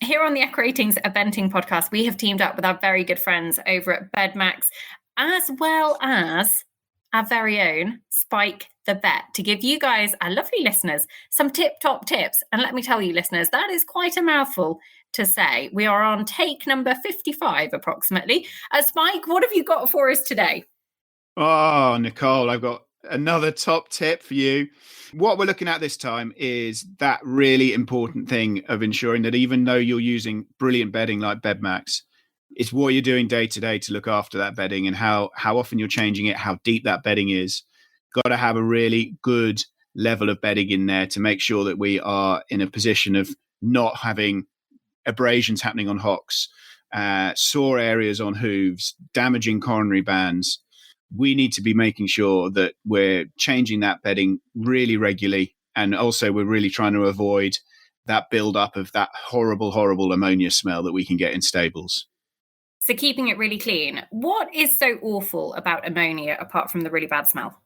Here on the Equeratings Eventing podcast, we have teamed up with our very good friends over at BedMax, as well as our very own Spike the Vet, to give you guys, our lovely listeners, some tip-top tips. And let me tell you, listeners, that is quite a mouthful to say. We are on take number 55, approximately. Spike, what have you got for us today? Oh, Nicole, I've got another top tip for you. What we're looking at this time is that really important thing of ensuring that even though you're using brilliant bedding like BedMax, it's what you're doing day to day to look after that bedding and how often you're changing it, how deep that bedding is. Got to have a really good level of bedding in there to make sure that we are in a position of not having abrasions happening on hocks, sore areas on hooves, damaging coronary bands. We need to be making sure that we're changing that bedding really regularly. And also we're really trying to avoid that build-up of that horrible, horrible ammonia smell that we can get in stables. So keeping it really clean. What is so awful about ammonia apart from the really bad smell?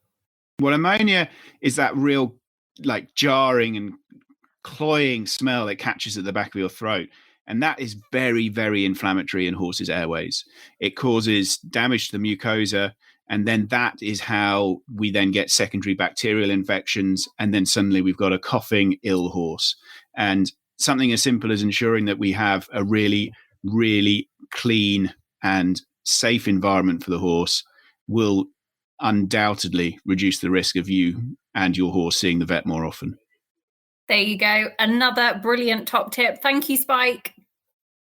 Well, ammonia is that real like jarring and cloying smell that catches at the back of your throat. And that is very, very inflammatory in horses' airways. It causes damage to the mucosa. And then that is how we then get secondary bacterial infections. And then suddenly we've got a coughing, ill horse. And something as simple as ensuring that we have a really, really clean and safe environment for the horse will undoubtedly reduce the risk of you and your horse seeing the vet more often. There you go. Another brilliant top tip. Thank you, Spike.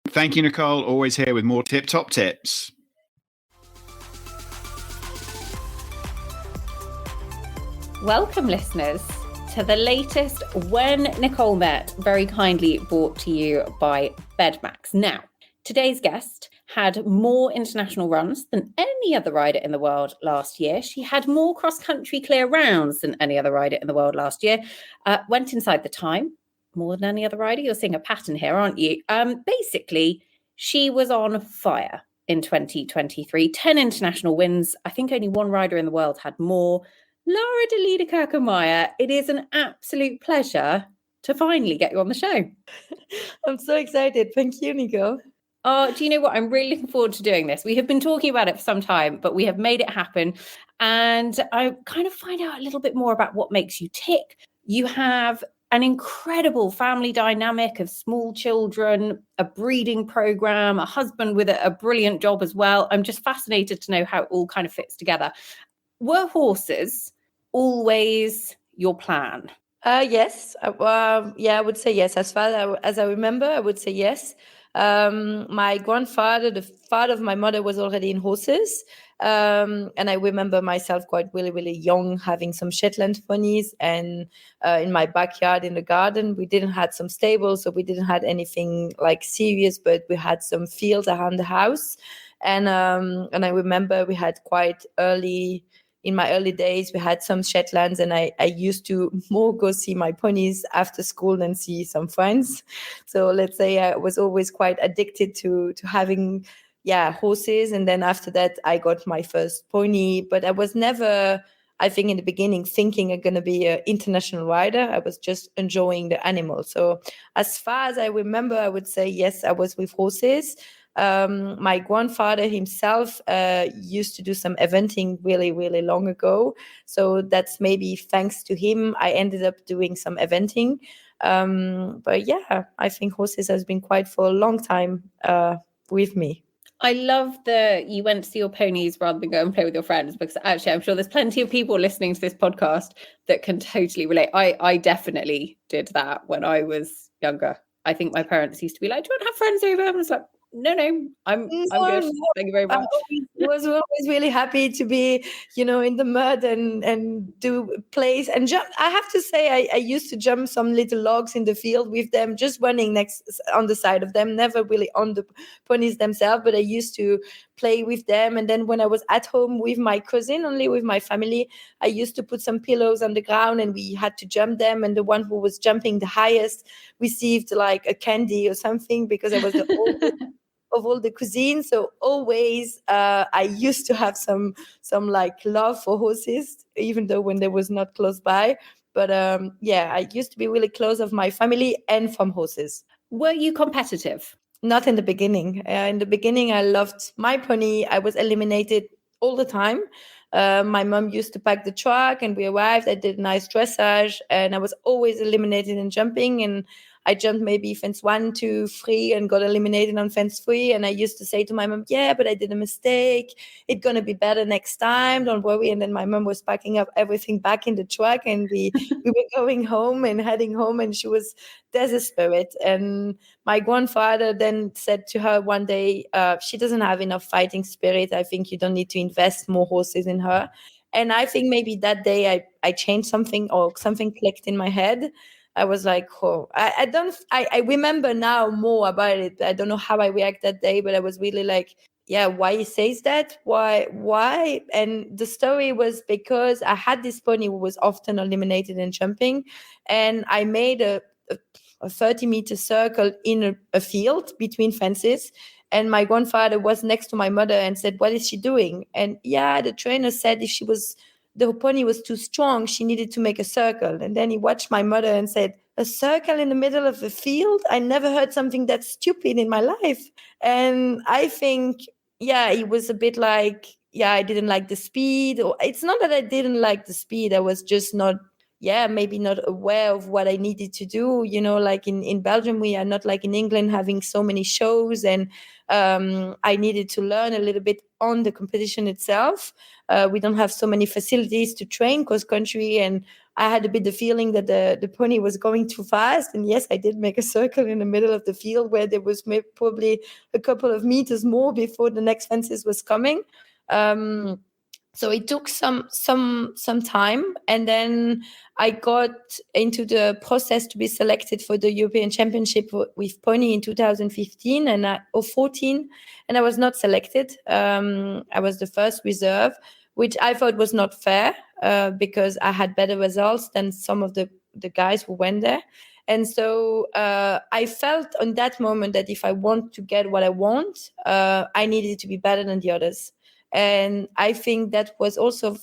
Thank you, Nicole. Always here with more top tips. Welcome, listeners, to the latest When Nicole Met, very kindly brought to you by BedMax. Now, today's guest had more international runs than any other rider in the world last year. She had more cross-country clear rounds than any other rider in the world last year. Went inside the time more than any other rider. You're seeing a pattern here, aren't you? Basically, she was on fire in 2023. 10 international wins. I think only one rider in the world had more. Lara de Liedekerke-Meier, it is an absolute pleasure to finally get you on the show. I'm so excited. Thank you, Nico. Oh, do you know what? I'm really looking forward to doing this. We have been talking about it for some time, but we have made it happen. And I kind of find out a little bit more about what makes you tick. You have an incredible family dynamic of small children, a breeding program, a husband with a brilliant job as well. I'm just fascinated to know how it all kind of fits together. Were horses always your plan? Yes. I would say yes. As far as I remember, I would say yes. My grandfather, the father of my mother, was already in horses. And I remember myself quite really, really young having some Shetland ponies. And in my backyard in the garden, we didn't have some stables, so we didn't have anything like serious, but we had some fields around the house. And I remember we had quite early... In my early days, we had some Shetlands, and I used to more go see my ponies after school than see some friends. So let's say I was always quite addicted to having, horses. And then after that, I got my first pony. But I was never, I think in the beginning, thinking I'm going to be an international rider. I was just enjoying the animal. So as far as I remember, I would say, yes, I was with horses. My grandfather himself used to do some eventing really, really long ago. So that's maybe thanks to him, I ended up doing some eventing. But yeah, I think horses has been quite for a long time with me. I love that you went to see your ponies rather than go and play with your friends, because actually I'm sure there's plenty of people listening to this podcast that can totally relate. I definitely did that when I was younger. I think my parents used to be like, do you want to have friends over? And I was like, no, I'm good. Thank you very much. I was always really happy to be, in the mud and do plays and jump. I have to say, I used to jump some little logs in the field with them, just running next on the side of them, never really on the ponies themselves, but I used to play with them. And then when I was at home with my cousin, only with my family, I used to put some pillows on the ground and we had to jump them. And the one who was jumping the highest received like a candy or something, because I was the oldest of all the cuisines. So always I used to have some like love for horses, even though when they was not close by. But I used to be really close of my family and from horses. Were you competitive? Not in the beginning. In the beginning, I loved my pony. I was eliminated all the time. My mom used to pack the truck, and we arrived. I did nice dressage, and I was always eliminated in jumping. And I jumped maybe fence 1, 2, 3, and got eliminated on fence 3. And I used to say to my mom, "Yeah, but I did a mistake. It's gonna be better next time. Don't worry." And then my mom was packing up everything back in the truck, and we were going home and heading home, and she was desperate. And my grandfather then said to her one day, "She doesn't have enough fighting spirit. I think you don't need to invest more horses in her." And I think maybe that day I changed something, or something clicked in my head. I was like, oh, I remember now more about it. I don't know how I react that day, but I was really like, yeah, why he says that? Why? And the story was because I had this pony who was often eliminated in jumping, and I made a 30-meter circle in a field between fences. And my grandfather was next to my mother and said, "What is she doing?" And yeah, the trainer said if the pony was too strong, she needed to make a circle. And then he watched my mother and said, "A circle in the middle of the field? I never heard something that stupid in my life." And I think, yeah, he was a bit like, yeah, I didn't like the speed. Or it's not that I didn't like the speed. I was just not, maybe not aware of what I needed to do. Like in Belgium, we are not like in England having so many shows, and I needed to learn a little bit on the competition itself. We don't have so many facilities to train cross country, and I had a bit the feeling that the pony was going too fast. And yes, I did make a circle in the middle of the field where there was probably a couple of meters more before the next fences was coming. So it took some time, and then I got into the process to be selected for the European Championship with pony in 2015 or 14, and I was not selected. I was the first reserve, which I thought was not fair because I had better results than some of the guys who went there. And so I felt on that moment that if I want to get what I want, I needed to be better than the others. And I think that was also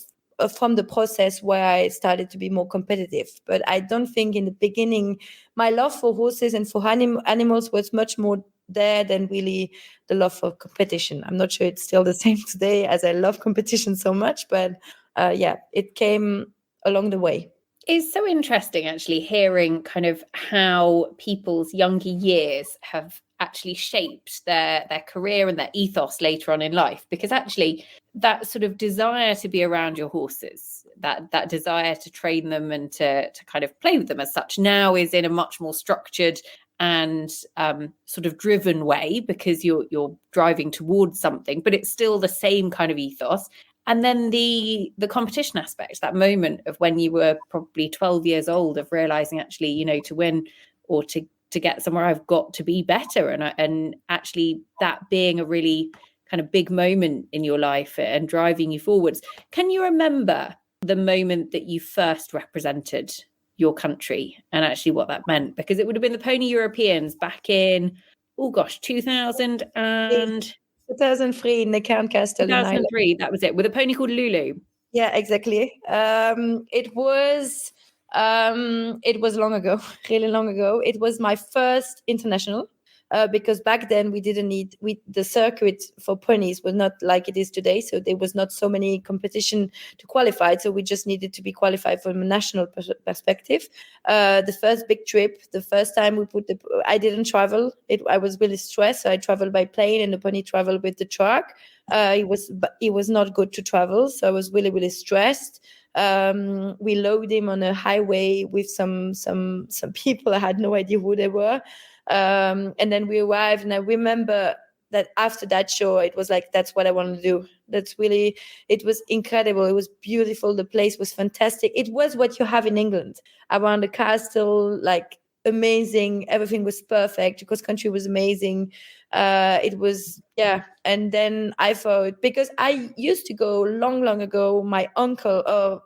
from the process where I started to be more competitive. But I don't think in the beginning, my love for horses and for animals was much more there than really the love for competition. I'm not sure it's still the same today, as I love competition so much, but it came along the way. It's so interesting actually hearing kind of how people's younger years have actually shaped their career and their ethos later on in life, because actually that sort of desire to be around your horses, that desire to train them and to kind of play with them as such, now is in a much more structured and sort of driven way, because you're driving towards something, but it's still the same kind of ethos. And then the competition aspect, that moment of when you were probably 12 years old, of realizing actually, to win or to get somewhere, I've got to be better. And actually that being a really kind of big moment in your life and driving you forwards. Can you remember the moment that you first represented your country and actually what that meant? Because it would have been the Pony Europeans back in, 2003 in the Count Castle 2003, that was it, with a pony called Lulu. Yeah, exactly. It was long ago, really long ago. It was my first international, because back then we didn't need the circuit for ponies was not like it is today. So there was not so many competition to qualify. So we just needed to be qualified from a national perspective. The first big trip, the first time I didn't travel. I was really stressed. So I traveled by plane, and the pony traveled with the truck. It was not good to travel. So I was really, really stressed. We loaded him on a highway with some people. I had no idea who they were. And then we arrived, and I remember that after that show, it was like, that's what I want to do. It was incredible. It was beautiful. The place was fantastic. It was what you have in England around the castle, like amazing. Everything was perfect. The cross country was amazing. It was, and then I thought, because I used to go long ago, my uncle, I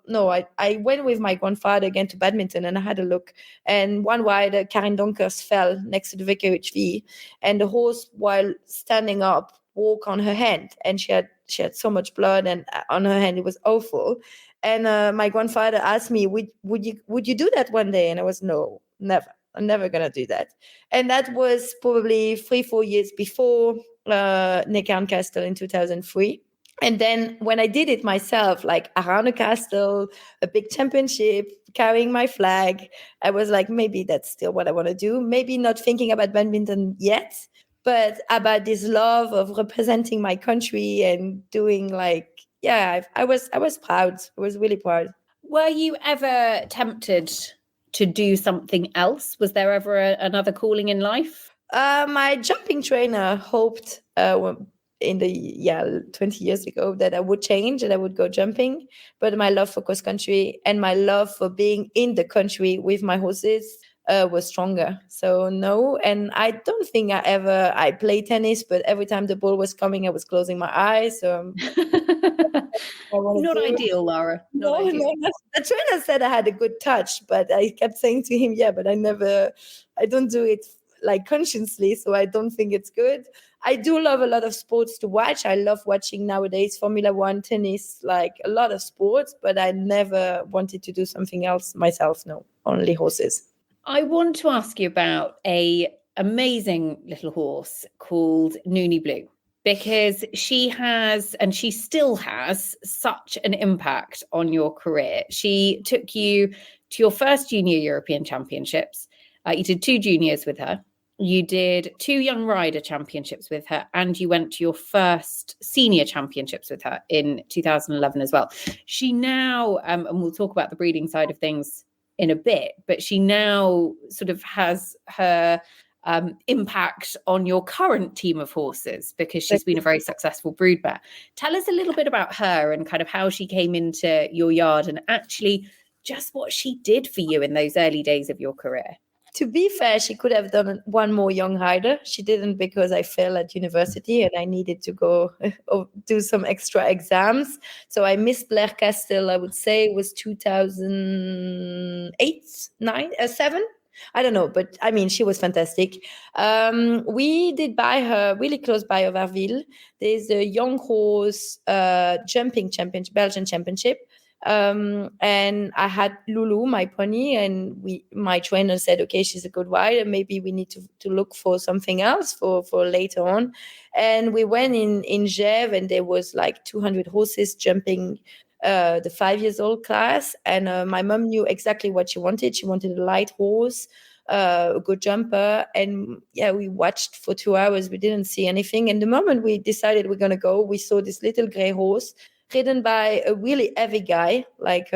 went with my grandfather again to badminton, and I had a look, and one rider, Karin Donkers, fell next to the vicarage V, and the horse, while standing up, walked on her hand, and she had so much blood and on her hand. It was awful. And my grandfather asked me, would you do that one day? And I was, no, never. I'm never going to do that. And that was probably 3-4 years before Necker and Castle in 2003. And then when I did it myself, like around a castle, a big championship, carrying my flag, I was like, maybe that's still what I want to do. Maybe not thinking about badminton yet, but about this love of representing my country and doing like, yeah, I was proud. I was really proud. Were you ever tempted to do something else? Was there ever another calling in life? My jumping trainer hoped in the 20 years ago that I would change and I would go jumping, but my love for cross country and my love for being in the country with my horses was stronger. So no, and I don't think I played tennis, but every time the ball was coming, I was closing my eyes. So not ideal, Lara. Not ideal. No. The trainer said I had a good touch, but I kept saying to him, yeah, but I don't do it like consciously, so I don't think it's good. I do love a lot of sports to watch. I love watching nowadays Formula One, tennis, like a lot of sports, but I never wanted to do something else myself. No, only horses. I want to ask you about a amazing little horse called Noonie Blue, because she has, and she still has, such an impact on your career. She took you to your first junior European championships. You did 2 juniors with her. You did 2 young rider championships with her, and you went to your first senior championships with her in 2011 as well. She now, and we'll talk about the breeding side of things in a bit, but she now sort of has her impact on your current team of horses because she's been a very successful broodmare. Tell us a little bit about her and kind of how she came into your yard and actually just what she did for you in those early days of your career. To be fair, she could have done one more young rider. She didn't, because I failed at university and I needed to go do some extra exams. So I missed Blair Castle, I would say it was 2008, 7. I don't know, but I mean, she was fantastic. We did buy her really close by Overville. There's a young horse jumping championship, Belgian championship. And I had Lulu, my pony, and my trainer said, okay, she's a good rider. Maybe we need to look for something else for later on. And we went in Gève, and there was like 200 horses jumping the 5 years old class. And my mom knew exactly what she wanted. She wanted a light horse, a good jumper. And yeah, we watched for 2 hours. We didn't see anything. And the moment we decided we're going to go, we saw this little gray horse ridden by a really heavy guy, like,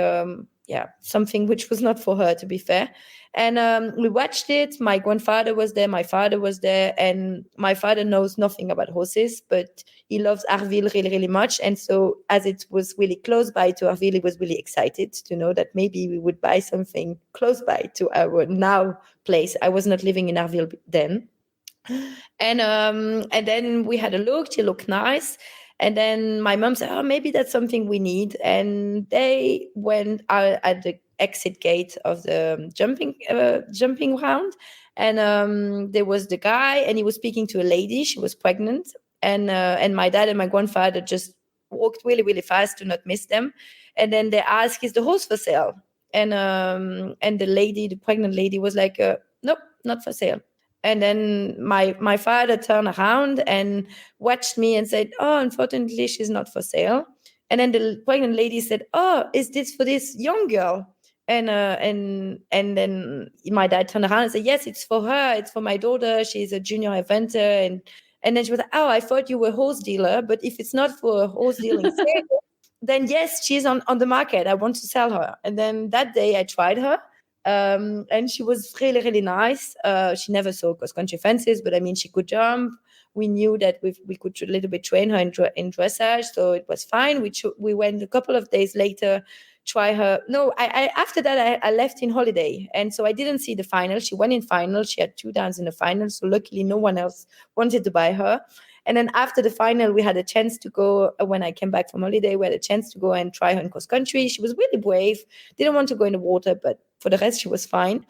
something which was not for her, to be fair. And we watched it. My grandfather was there. My father was there. And my father knows nothing about horses, but he loves Arville really, really much. And so as it was really close by to Arville, he was really excited to know that maybe we would buy something close by to our now place. I was not living in Arville then. And then we had a look. She looked nice. And then my mom said, oh, maybe that's something we need. And they went out at the exit gate of the jumping round. And there was the guy, and he was speaking to a lady. She was pregnant. And my dad and my grandfather just walked really, really fast to not miss them. And then they asked, is the horse for sale? And the pregnant lady was like, nope, not for sale. And then my father turned around and watched me and said, oh, unfortunately, she's not for sale. And then the pregnant lady said, oh, is this for this young girl? And then my dad turned around and said, yes, it's for her. It's for my daughter. She's a junior eventer. And then she was like, oh, I thought you were a horse dealer. But if it's not for a horse dealing sale, then yes, she's on the market. I want to sell her. And then that day I tried her. And she was really, really nice. She never saw cross-country fences, but I mean, she could jump. We knew that we could a little bit train her in dressage, so it was fine. We went a couple of days later, try her. No, after that, I left in holiday, and so I didn't see the final. She went in final. She had 2 downs in the final, so luckily no one else wanted to buy her. And then after the final, we had a chance to go, when I came back from holiday, we had a chance to go and try her in cross country. She was really brave, didn't want to go in the water, but for the rest, she was fine.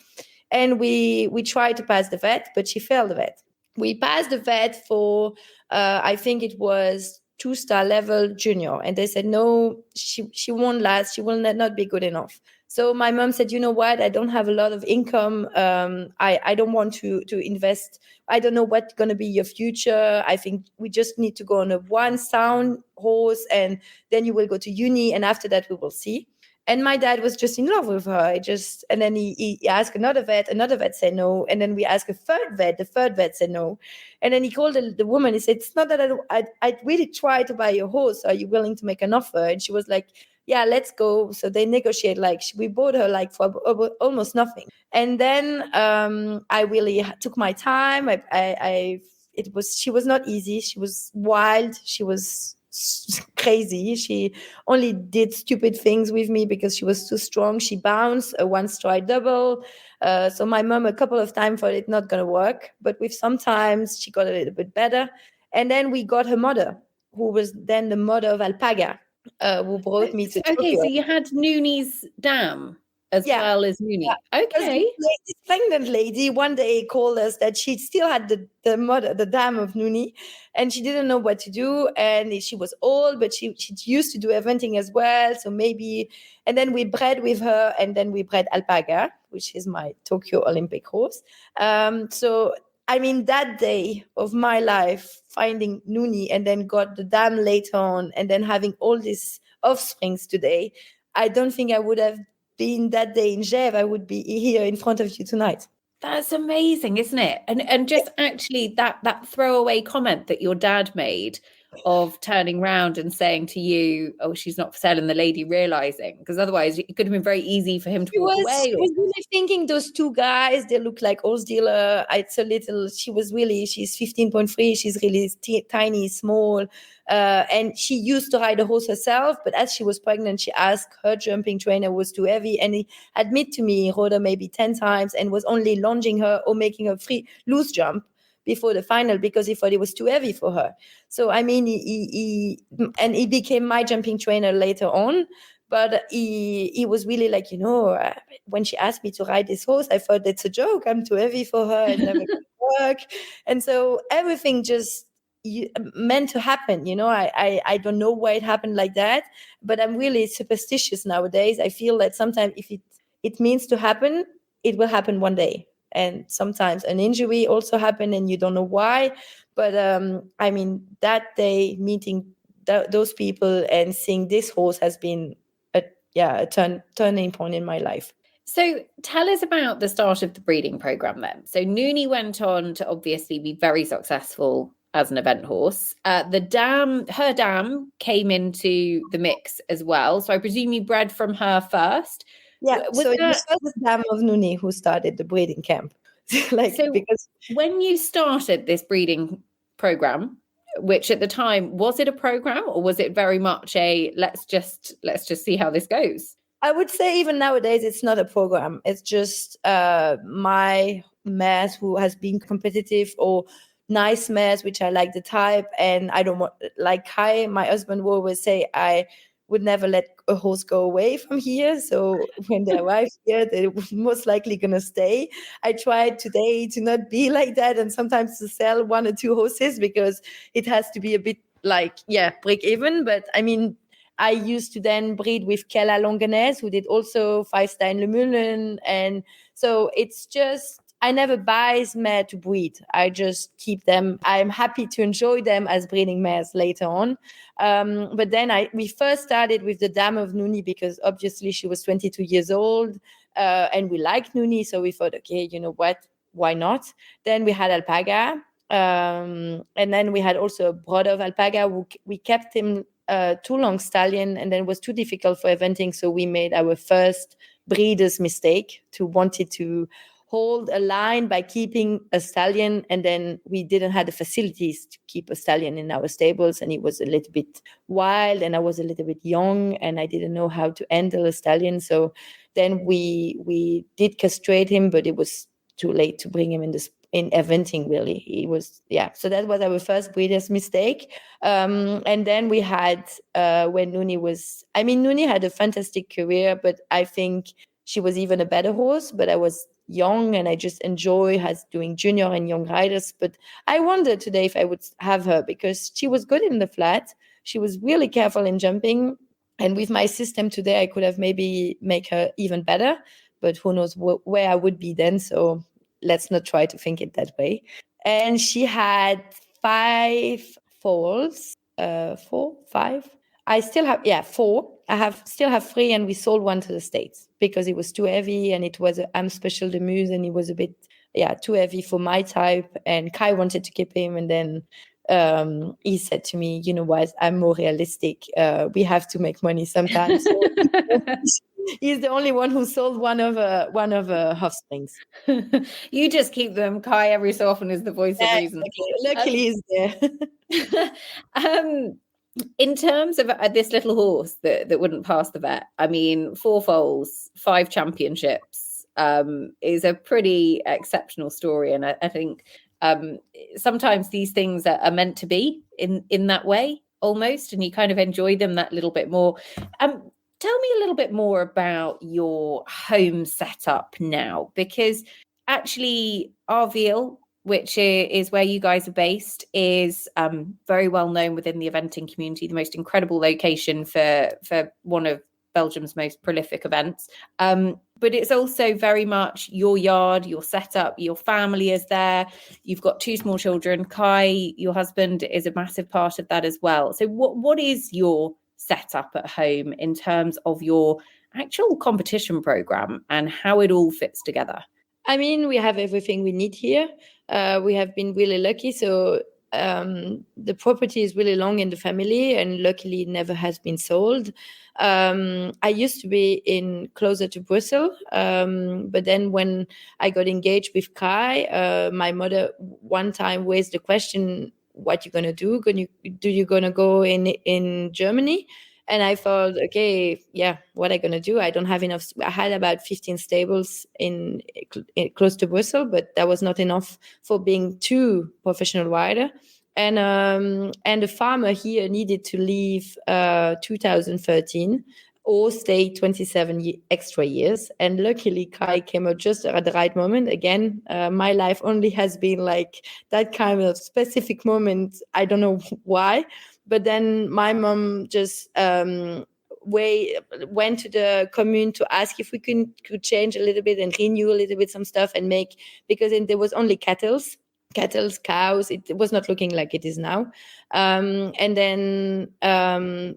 And we tried to pass the vet, but she failed the vet. We passed the vet for, I think it was 2-star level junior. And they said, no, she won't last. She will not be good enough. So my mom said, you know what, I don't have a lot of income. I don't want to invest. I don't know what's going to be your future. I think we just need to go on a one sound horse, and then you will go to uni, and after that we will see. And my dad was just in love with her. And then he asked another vet said no. And then we asked a third vet, the third vet said no. And then he called the woman. He said, it's not that I really try to buy your horse. Are you willing to make an offer? And she was like, yeah, let's go. So they negotiate, like we bought her like for almost nothing. And then I really took my time. She was not easy. She was wild. She was crazy. She only did stupid things with me because she was too strong. She bounced a one stride double. So my mom a couple of times thought it's not going to work, but with sometimes she got a little bit better. And then we got her mother, who was then the mother of Alpaga, who brought me to Okay, Tokyo. so you had Nooney's dam as well as Nooney. Yeah. Okay. This pregnant lady one day called us that she still had the dam of Nooney, and she didn't know what to do. And she was old, but she used to do eventing as well. So maybe, and then we bred with her, and then we bred Alpaga, which is my Tokyo Olympic horse. So I mean, that day of my life, finding Nooney and then got the dam later on, and then having all these offsprings today, I don't think I would have been that day in Gèvres. I would be here in front of you tonight. That's amazing, isn't it? And just actually that throwaway comment that your dad made of turning around and saying to you, oh, she's not for sale, and the lady realizing, because otherwise it could have been very easy for him to walk away. She was really thinking those two guys, they look like horse dealer. She's 15.3. She's really tiny, small. And she used to ride a horse herself, but as she was pregnant, she asked her jumping trainer was too heavy. And he admitted to me, he rode her maybe 10 times and was only lunging her or making her loose jump before the final because he thought it was too heavy for her. So, I mean, he became my jumping trainer later on. But he was really like, when she asked me to ride this horse, I thought it's a joke. I'm too heavy for her. It's never going to work. And so everything just meant to happen. I don't know why it happened like that, but I'm really superstitious nowadays. I feel that sometimes if it means to happen, it will happen one day. And sometimes an injury also happened and you don't know why. But I mean, that day meeting those people and seeing this horse has been a turning point in my life. So tell us about the start of the breeding program then. So Nooney went on to obviously be very successful as an event horse. Her dam came into the mix as well. So I presume you bred from her first. Yeah, it was the dam of Nooney who started the breeding camp. Because when you started this breeding program, which at the time, was it a program or was it very much a let's just see how this goes? I would say even nowadays it's not a program. It's just my mares who has been competitive or nice mares, which I like the type. And I don't want, like Kai, my husband will always say, I would never let a horse go away from here. So when they arrive here, they're most likely going to stay. I tried today to not be like that and sometimes to sell one or two horses because it has to be a bit break even. But I mean, I used to then breed with Kella Longanese, who did also 5-star in Le Mullen. And so it's just, I never buy mare to breed. I just keep them. I'm happy to enjoy them as breeding mares later on. But then we first started with the dam of Nooney because obviously she was 22 years old and we liked Nooney. So we thought, okay, you know what? Why not? Then we had Alpaga. And then we had also a brother of Alpaga. We kept him too long stallion, and then it was too difficult for eventing. So we made our first breeder's mistake to wanted to hold a line by keeping a stallion, and then we didn't have the facilities to keep a stallion in our stables, and he was a little bit wild and I was a little bit young and I didn't know how to handle a stallion. So then we did castrate him, but it was too late to bring him in eventing, really. He was, so that was our first breeder's mistake. And then we had when Nooney had a fantastic career, but I think she was even a better horse, but I was young and I just enjoy doing junior and young riders. But I wonder today if I would have her because she was good in the flat. She was really careful in jumping. And with my system today, I could have maybe make her even better, but who knows where I would be then. So let's not try to think it that way. And she had 5 foals, 4, 5. I still have, 4. Still have 3, and we sold one to the States because it was too heavy, and it was a special de Muse, and it was a bit, too heavy for my type. And Kai wanted to keep him, and then he said to me, you know what, I'm more realistic. We have to make money sometimes. So he's the only one who sold one of her offsprings. You just keep them. Kai every so often is the voice of reason. Luckily he's there. In terms of this little horse that wouldn't pass the vet, I mean, 4 foals, 5 championships is a pretty exceptional story. And I think sometimes these things are meant to be in that way almost, and you kind of enjoy them that little bit more. Tell me a little bit more about your home setup now, because actually Arville, which is where you guys are based, is very well known within the eventing community, the most incredible location for one of Belgium's most prolific events. But it's also very much your yard, your setup, your family is there. You've got 2 small children. Kai, your husband, is a massive part of that as well. So what is your setup at home in terms of your actual competition program and how it all fits together? I mean, we have everything we need here. We have been really lucky. So the property is really long in the family, and luckily it never has been sold. I used to be closer to Brussels, but then when I got engaged with Kai, my mother one time raised the question, what you gonna do? You gonna go in Germany? And I thought, okay, what am I gonna do? I don't have enough. I had about 15 stables in close to Brussels, but that was not enough for being 2 professional rider. And the farmer here needed to leave 2013 or stay 27 extra years. And luckily, Kai came out just at the right moment. Again, my life only has been like that kind of specific moment. I don't know why. But then my mom just went to the commune to ask if we could change a little bit and renew a little bit some stuff and make, because there was only cows. It was not looking like it is now. And then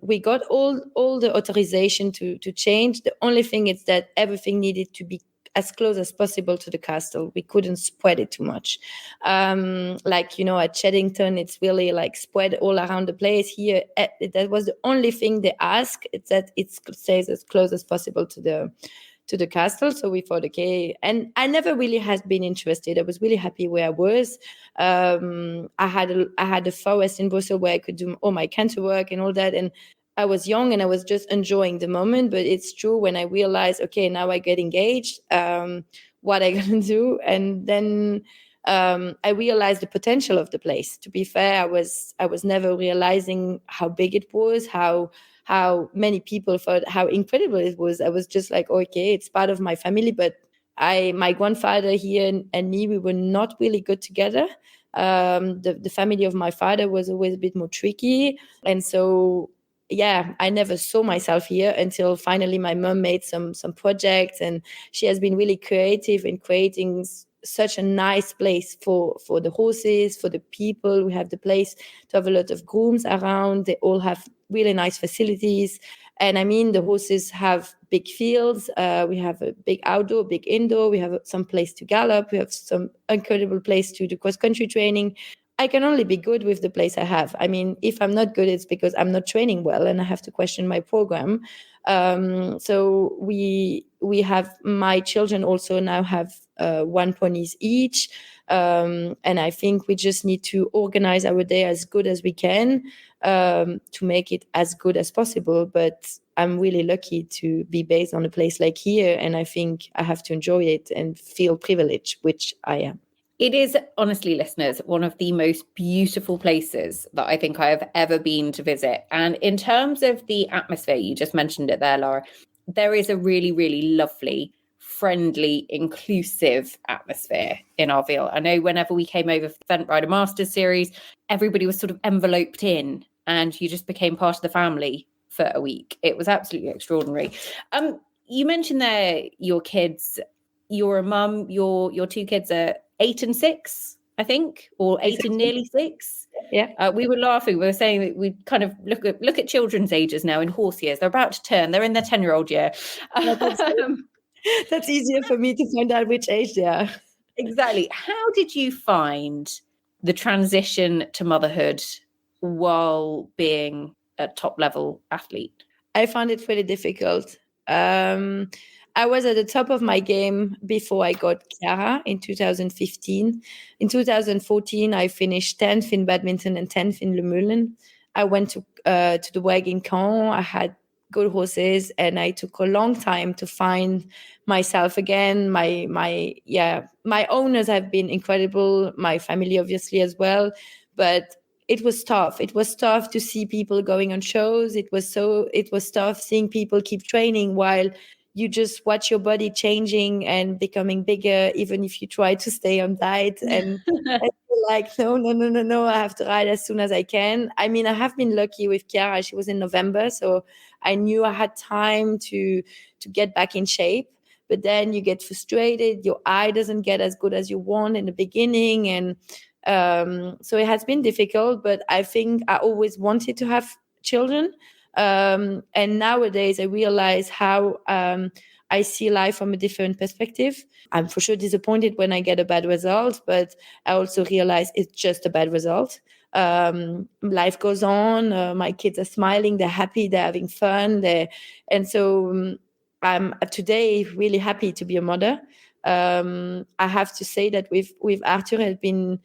we got all the authorization to change. The only thing is that everything needed to be as close as possible to the castle. We couldn't spread it too much. At Cheddington, it's really like spread all around the place. Here, that was the only thing they ask. It's that it stays as close as possible to the castle. So we thought, okay. And I never really has been interested. I was really happy where I was. I had a forest in Brussels where I could do all my canter work and all that. And I was young and I was just enjoying the moment. But it's true, when I realized, okay, now I get engaged, what I gonna do? And then I realized the potential of the place. To be fair, I was never realizing how big it was, how many people thought how incredible it was. I was just like, okay, it's part of my family. But my grandfather here and me, we were not really good together. The family of my father was always a bit more tricky. And so, I never saw myself here until finally my mom made some projects, and she has been really creative in creating such a nice place for the horses, for the people. We have the place to have a lot of grooms around. They all have really nice facilities. And I mean, the horses have big fields. We have a big outdoor, big indoor. We have some place to gallop. We have some incredible place to do cross-country training. I can only be good with the place I have. I mean, if I'm not good, it's because I'm not training well and I have to question my program. So we have, my children also now have 1 ponies each. And I think we just need to organize our day as good as we can to make it as good as possible. But I'm really lucky to be based on a place like here. And I think I have to enjoy it and feel privileged, which I am. It is, honestly, listeners, one of the most beautiful places that I think I have ever been to visit. And in terms of the atmosphere, you just mentioned it there, Lara, there is a really, really lovely, friendly, inclusive atmosphere in Arville. I know whenever we came over for the Event Rider Masters series, everybody was sort of enveloped in and you just became part of the family for a week. It was absolutely extraordinary. You mentioned there your kids, you're a mum, your two kids are 8 and 6, I think, or 8 and nearly 6. Yeah. We were laughing. We were saying that we kind of look at children's ages now in horse years. They're about to turn. They're in their 10-year-old year. That's easier for me to find out which age they are. Exactly. How did you find the transition to motherhood while being a top level athlete? I found it really difficult. I was at the top of my game before I got Chiara in 2015. In 2014, I finished 10th in badminton and 10th in Le Meulen. I went to the WEG in Caen. I had good horses, and I took a long time to find myself again. My owners have been incredible. My family, obviously, as well, but it was tough. It was tough to see people going on shows. It was tough seeing people keep training while you just watch your body changing and becoming bigger, even if you try to stay on diet. And like, no, I have to ride as soon as I can. I mean, I have been lucky with Chiara. She was in November, so I knew I had time to get back in shape. But then you get frustrated. Your eye doesn't get as good as you want in the beginning. And so it has been difficult, but I think I always wanted to have children. And nowadays I realize how I see life from a different perspective. I'm for sure disappointed when I get a bad result, but I also realize it's just a bad result. Life goes on. My kids are smiling. They're happy. They're having fun. And so I'm today really happy to be a mother. I have to say that with Arthur has been.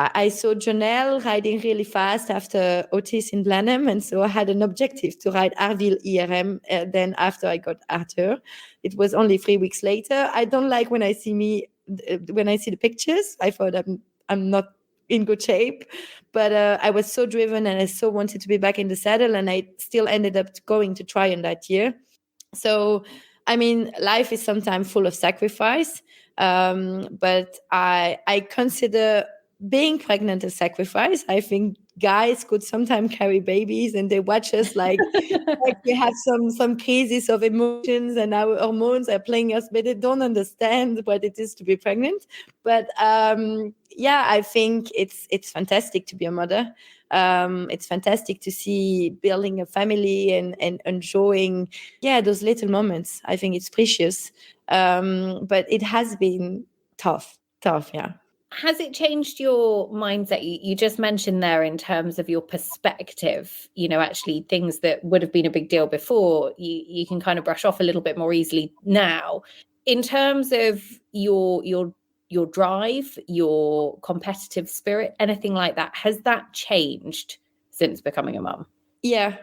I saw Jonelle riding really fast after Otis in Blenheim, and so I had an objective to ride Arville IRM. Then after I got Arthur, it was only 3 weeks later. I don't like when I see the pictures. I thought I'm not in good shape, but I was so driven and I so wanted to be back in the saddle, and I still ended up going to Tryon that year. So, I mean, life is sometimes full of sacrifice, but I consider being pregnant a sacrifice. I think guys could sometimes carry babies and they watch us like we have some crisis of emotions and our hormones are playing us, but they don't understand what it is to be pregnant. But I think it's fantastic to be a mother. It's fantastic to see building a family and enjoying those little moments. I think it's precious, but it has been tough. Has it changed your mindset? You just mentioned there in terms of your perspective, actually things that would have been a big deal before, you can kind of brush off a little bit more easily now. In terms of your drive, your competitive spirit, anything like that, has that changed since becoming a mum? Yeah.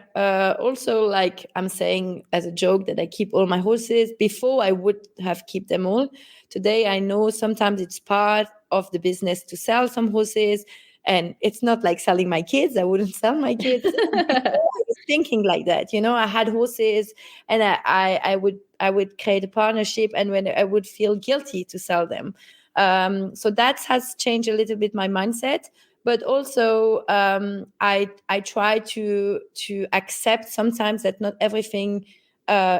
Also, like I'm saying as a joke that I keep all my horses. Before I would have kept them all. Today I know sometimes it's part of the business to sell some horses, and it's not like selling my kids. I wouldn't sell my kids. I was thinking like that, I had horses, and I would create a partnership, and when I would feel guilty to sell them. So that has changed a little bit my mindset. But also, I try to accept sometimes that not everything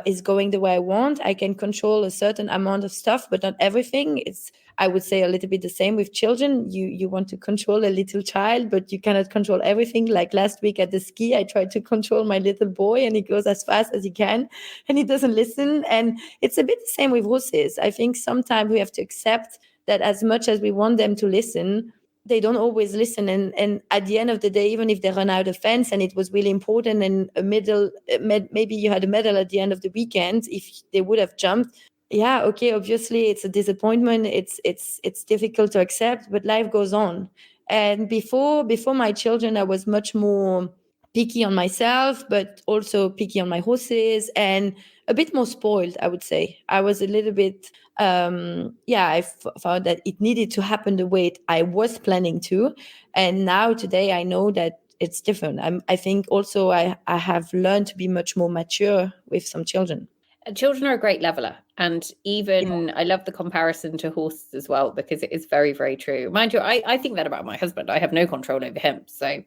is going the way I want. I can control a certain amount of stuff, but not everything. It's, I would say, a little bit the same with children. You want to control a little child, but you cannot control everything. Like last week at the ski, I tried to control my little boy, and he goes as fast as he can, and he doesn't listen. And it's a bit the same with horses. I think sometimes we have to accept that as much as we want them to listen, they don't always listen. And at the end of the day, even if they run out of fence and it was really important and maybe you had a medal at the end of the weekend, if they would have jumped, obviously it's a disappointment. It's difficult to accept, but life goes on. And before my children, I was much more picky on myself, but also picky on my horses and a bit more spoiled, I would say. I was a little bit, I found that it needed to happen the way I was planning to. And now today I know that it's different. I think also I have learned to be much more mature with some children. Children are a great leveler. And even I love the comparison to horses as well, because it is very, very true. Mind you, I think that about my husband. I have no control over him. So,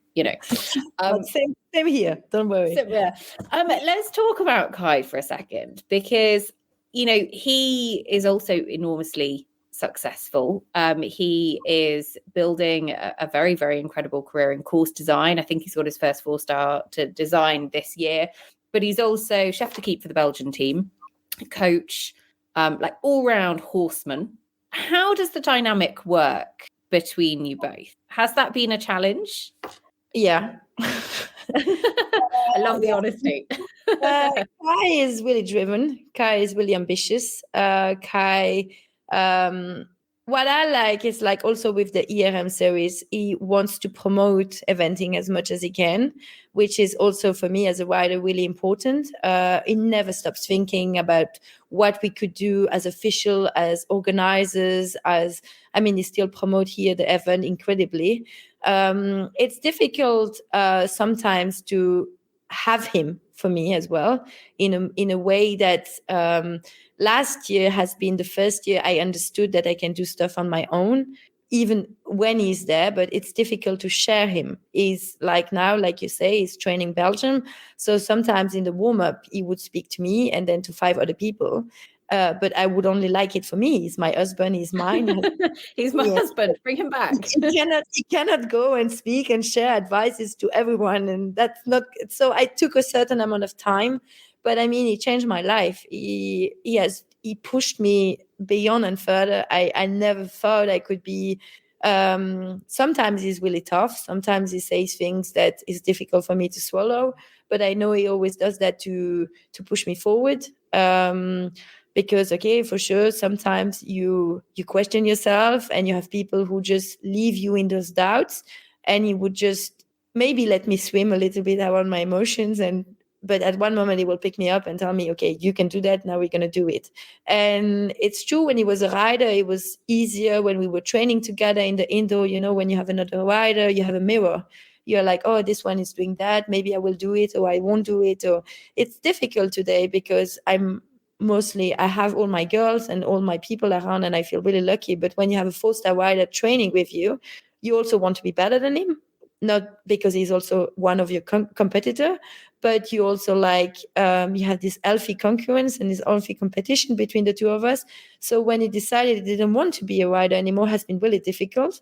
Same here. Don't worry. Let's talk about Kai for a second, because, he is also enormously successful. He is building a very, very incredible career in course design. I think he's got his first 4-star to design this year, but he's also chef de keep for the Belgian team, coach, like all-round horseman. How does the dynamic work between you both? Has that been a challenge? Yeah. I love the honesty. Kai is really driven. Kai is really ambitious. Kai, what I like is, like, also with the ERM series, he wants to promote eventing as much as he can, which is also for me as a rider really important. He never stops thinking about what we could do as official, as organizers, he still promote here the event incredibly. It's difficult sometimes to have him for me as well, in a way that last year has been the first year I understood that I can do stuff on my own, even when he's there, but it's difficult to share him. He's like, now, like you say, he's training Belgium. So sometimes in the warm-up, he would speak to me and then to 5 other people. But I would only like it for me. He's my husband. He's mine. He's my husband. Bring him back. He cannot go and speak and share advices to everyone. And that's not, so I took a certain amount of time, but he changed my life. He pushed me beyond and further. I never thought I could be. Sometimes he's really tough. Sometimes he says things that is difficult for me to swallow, but I know he always does that to push me forward. Because, okay, for sure, sometimes you question yourself and you have people who just leave you in those doubts, and he would just maybe let me swim a little bit around my emotions. But at one moment he will pick me up and tell me, okay, you can do that. Now we're going to do it. And it's true, when he was a rider, it was easier when we were training together in the indoor. When you have another rider, you have a mirror. You're like, oh, this one is doing that. Maybe I will do it, or I won't do it. Or it's difficult today because I have all my girls and all my people around, and I feel really lucky. But when you have a 4-star rider training with you, you also want to be better than him, not because he's also one of your competitor, but you also you have this healthy concurrence and this healthy competition between the two of us. So when he decided he didn't want to be a rider anymore, has been really difficult.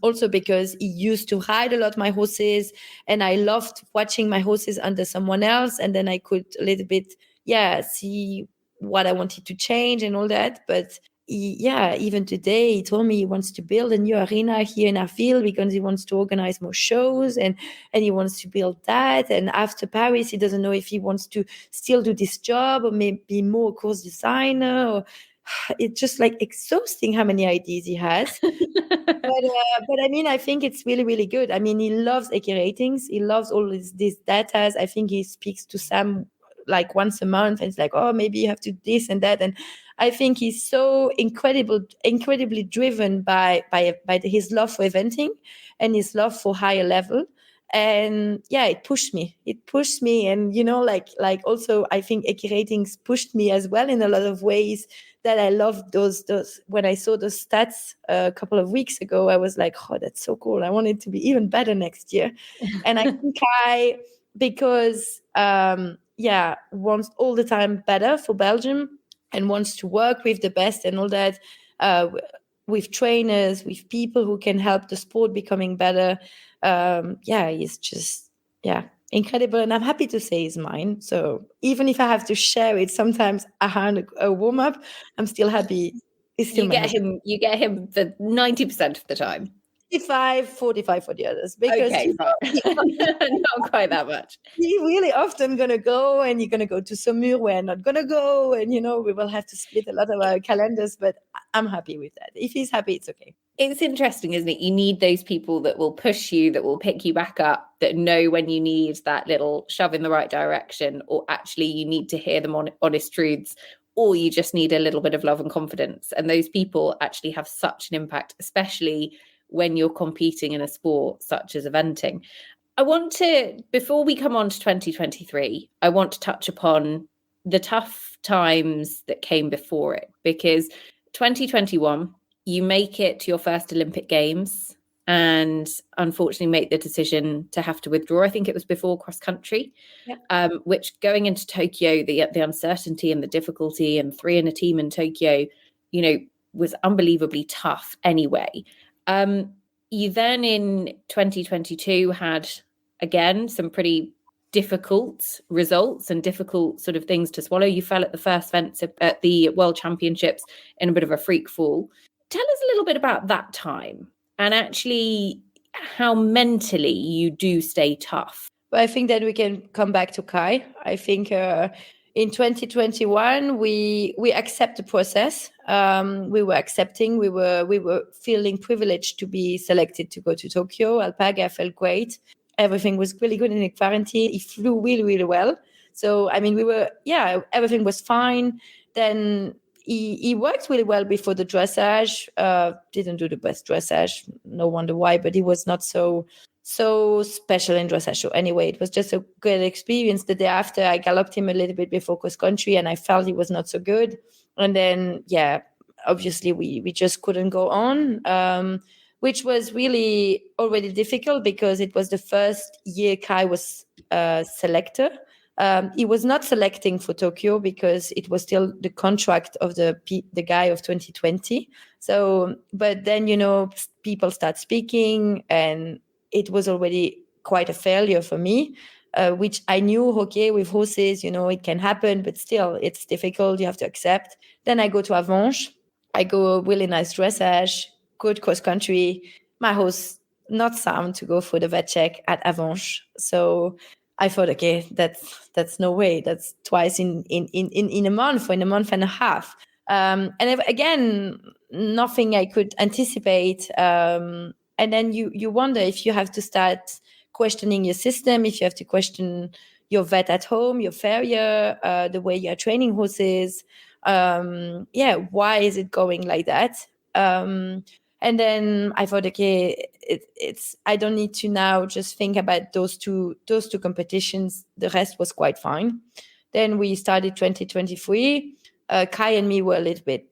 Also because he used to ride a lot my horses, and I loved watching my horses under someone else, and then I could a little bit see what I wanted to change and all that. But even today he told me he wants to build a new arena here in our field because he wants to organize more shows, and he wants to build that. And after Paris, he doesn't know if he wants to still do this job or maybe more course designer. Or it's just exhausting how many ideas he has. But I think it's really, really good. He loves EQ ratings. He loves all these data. I think he speaks to Sam once a month, and it's like, oh, maybe you have to this and that. And I think he's so incredibly driven by his love for eventing and his love for higher level. And it pushed me. And also I think EQ ratings pushed me as well in a lot of ways, that I loved those when I saw those stats a couple of weeks ago. I was like, oh, that's so cool. I want it to be even better next year. And I think because wants all the time better for Belgium and wants to work with the best and all that, with trainers, with people who can help the sport becoming better. He's just incredible, and I'm happy to say he's mine. So even if I have to share it sometimes around a warm-up, I'm still happy. He's still you get him for 90% of the time. 45 for the others, because not quite that much. He's really often gonna go, and you're gonna go to Saumur where I'm not gonna go, and we will have to split a lot of our calendars, but I'm happy with that. If he's happy, it's okay. It's interesting, isn't it? You need those people that will push you, that will pick you back up, that know when you need that little shove in the right direction, or actually you need to hear them honest truths, or you just need a little bit of love and confidence. And those people actually have such an impact, especially when you're competing in a sport such as eventing. I want to, before we come on to 2023, I want to touch upon the tough times that came before it, because 2021, you make it to your first Olympic Games and unfortunately make the decision to have to withdraw. I think it was before cross country, which going into Tokyo, the uncertainty and the difficulty and 3 in a team in Tokyo, was unbelievably tough anyway. You then in 2022 had, again, some pretty difficult results and difficult sort of things to swallow. You fell at the first fence at the World Championships in a bit of a freak fall. Tell us a little bit about that time and actually how mentally you do stay tough. Well, I think that we can come back to Kai. I think in 2021, we accept the process. We were accepting. We were feeling privileged to be selected to go to Tokyo. Alpaca felt great. Everything was really good in the quarantine. He flew really, really well. So, I mean, everything was fine. Then he worked really well before the dressage. Didn't do the best dressage. No wonder why, but he was not so special in dressage. So anyway, it was just a good experience. The day after, I galloped him a little bit before cross country, and I felt he was not so good. And then, obviously we just couldn't go on, which was really already difficult because it was the first year Kai was selector. He was not selecting for Tokyo because it was still the contract of the guy of 2020. So, but then, people start speaking, and it was already quite a failure for me, which I knew, okay, with horses, it can happen, but still it's difficult. You have to accept. Then I go to Avanches. I go really nice dressage, good cross country. My horse not sound to go for the vet check at Avanches. So I thought, okay, that's no way. That's twice in a month or in a month and a half. And again, nothing I could anticipate. And then you wonder if you have to start questioning your system, if you have to question your vet at home, your farrier, the way you're training horses. Why is it going like that? And then I thought, okay, it's I don't need to now just think about those two competitions. The rest was quite fine. Then we started 2023. Kai and me were a little bit,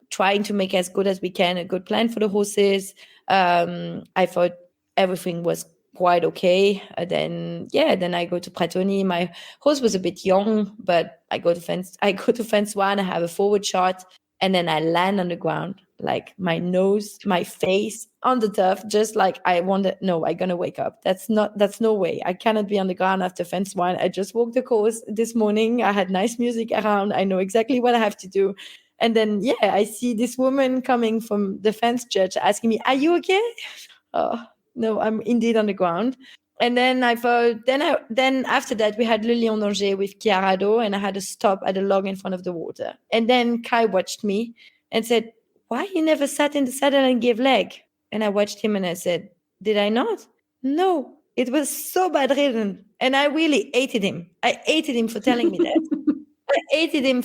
trying to make as good as we can, a good plan for the horses. I thought everything was quite okay. Then I go to Pratoni. My horse was a bit young, but I go to fence 1. I have a forward shot, and then I land on the ground, like my nose, my face on the turf, just like I'm gonna wake up. That's no way. I cannot be on the ground after fence 1. I just walked the course this morning. I had nice music around. I know exactly what I have to do. And then, I see this woman coming from the fence judge asking me, "Are you okay?" Oh, no, I'm indeed on the ground. And then I thought, then after that, we had Le Lion d'Angers with Chiarado, and I had to stop at a log in front of the water. And then Kai watched me and said, "Why you never sat in the saddle and gave leg?" And I watched him and I said, "Did I not?" No, it was so bad ridden. And I really hated him. I hated him for telling me that. I hated him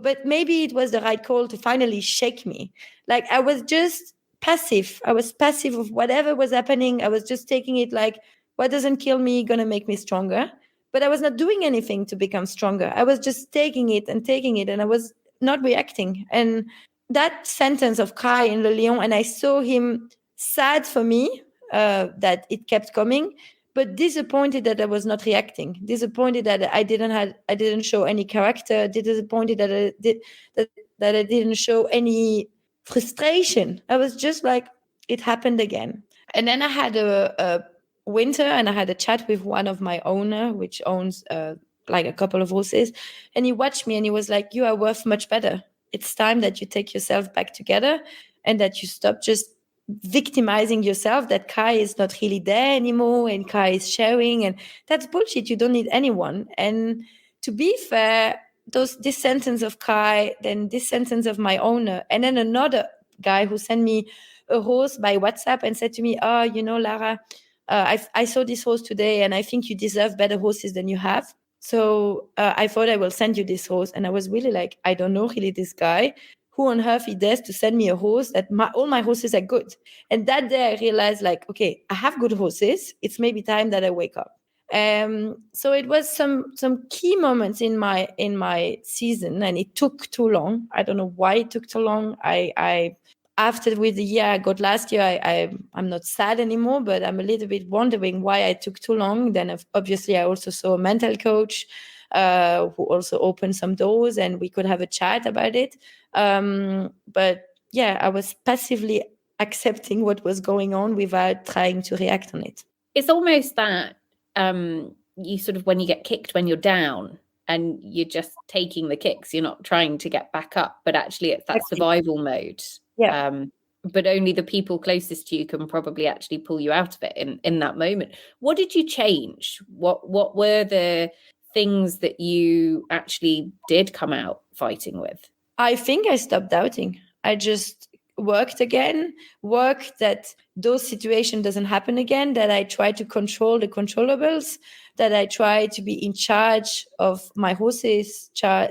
but maybe it was the right call to finally shake me. Like I was just passive. I was passive of whatever was happening. I was just taking it like, what doesn't kill me gonna make me stronger? But I was not doing anything to become stronger. I was just taking it, and I was not reacting. And that sentence of Kai in Le Lion, and I saw him sad for me that it kept coming, but disappointed that I was not reacting, disappointed that I didn't show any character, disappointed that I didn't show any frustration. I was just like, it happened again. And then I had a winter, and I had a chat with one of my owner, which owns like a couple of horses, and he watched me and he was like, "You are worth much better. It's time that you take yourself back together and that you stop just victimizing yourself, that Kai is not really there anymore and Kai is sharing, and that's bullshit. You don't need anyone." And to be fair, this sentence of Kai, then this sentence of my owner, and then another guy who sent me a horse by WhatsApp and said to me, "Oh, Lara, I saw this horse today and I think you deserve better horses than you have. So I thought I will send you this horse." And I was really like, I don't know really this guy. Who on earth he dares to send me a horse that all my horses are good? And that day I realized, like, okay, I have good horses. It's maybe time that I wake up. So it was some key moments in my season, and it took too long. I don't know why it took too long. I after with the year I got last year, I'm not sad anymore, but I'm a little bit wondering why I took too long. Then obviously I also saw a mental coach who also opened some doors, and we could have a chat about it. But yeah, I was passively accepting what was going on without trying to react on it. It's almost that you sort of, when you get kicked when you're down and you're just taking the kicks, you're not trying to get back up, but actually it's that survival mode. Yeah. But only the people closest to you can probably actually pull you out of it in that moment. What did you change? What were the things that you actually did come out fighting with? I think I stopped doubting. I just worked that those situations doesn't happen again, that I try to control the controllables, that I try to be in charge of my horses, to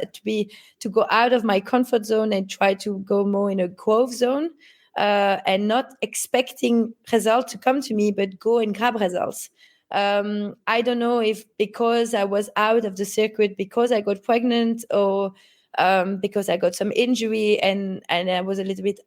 go out of my comfort zone and try to go more in a growth zone, and not expecting results to come to me, but go and grab results. I don't know if because I was out of the circuit, because I got pregnant, or because I got some injury, and I was a little bit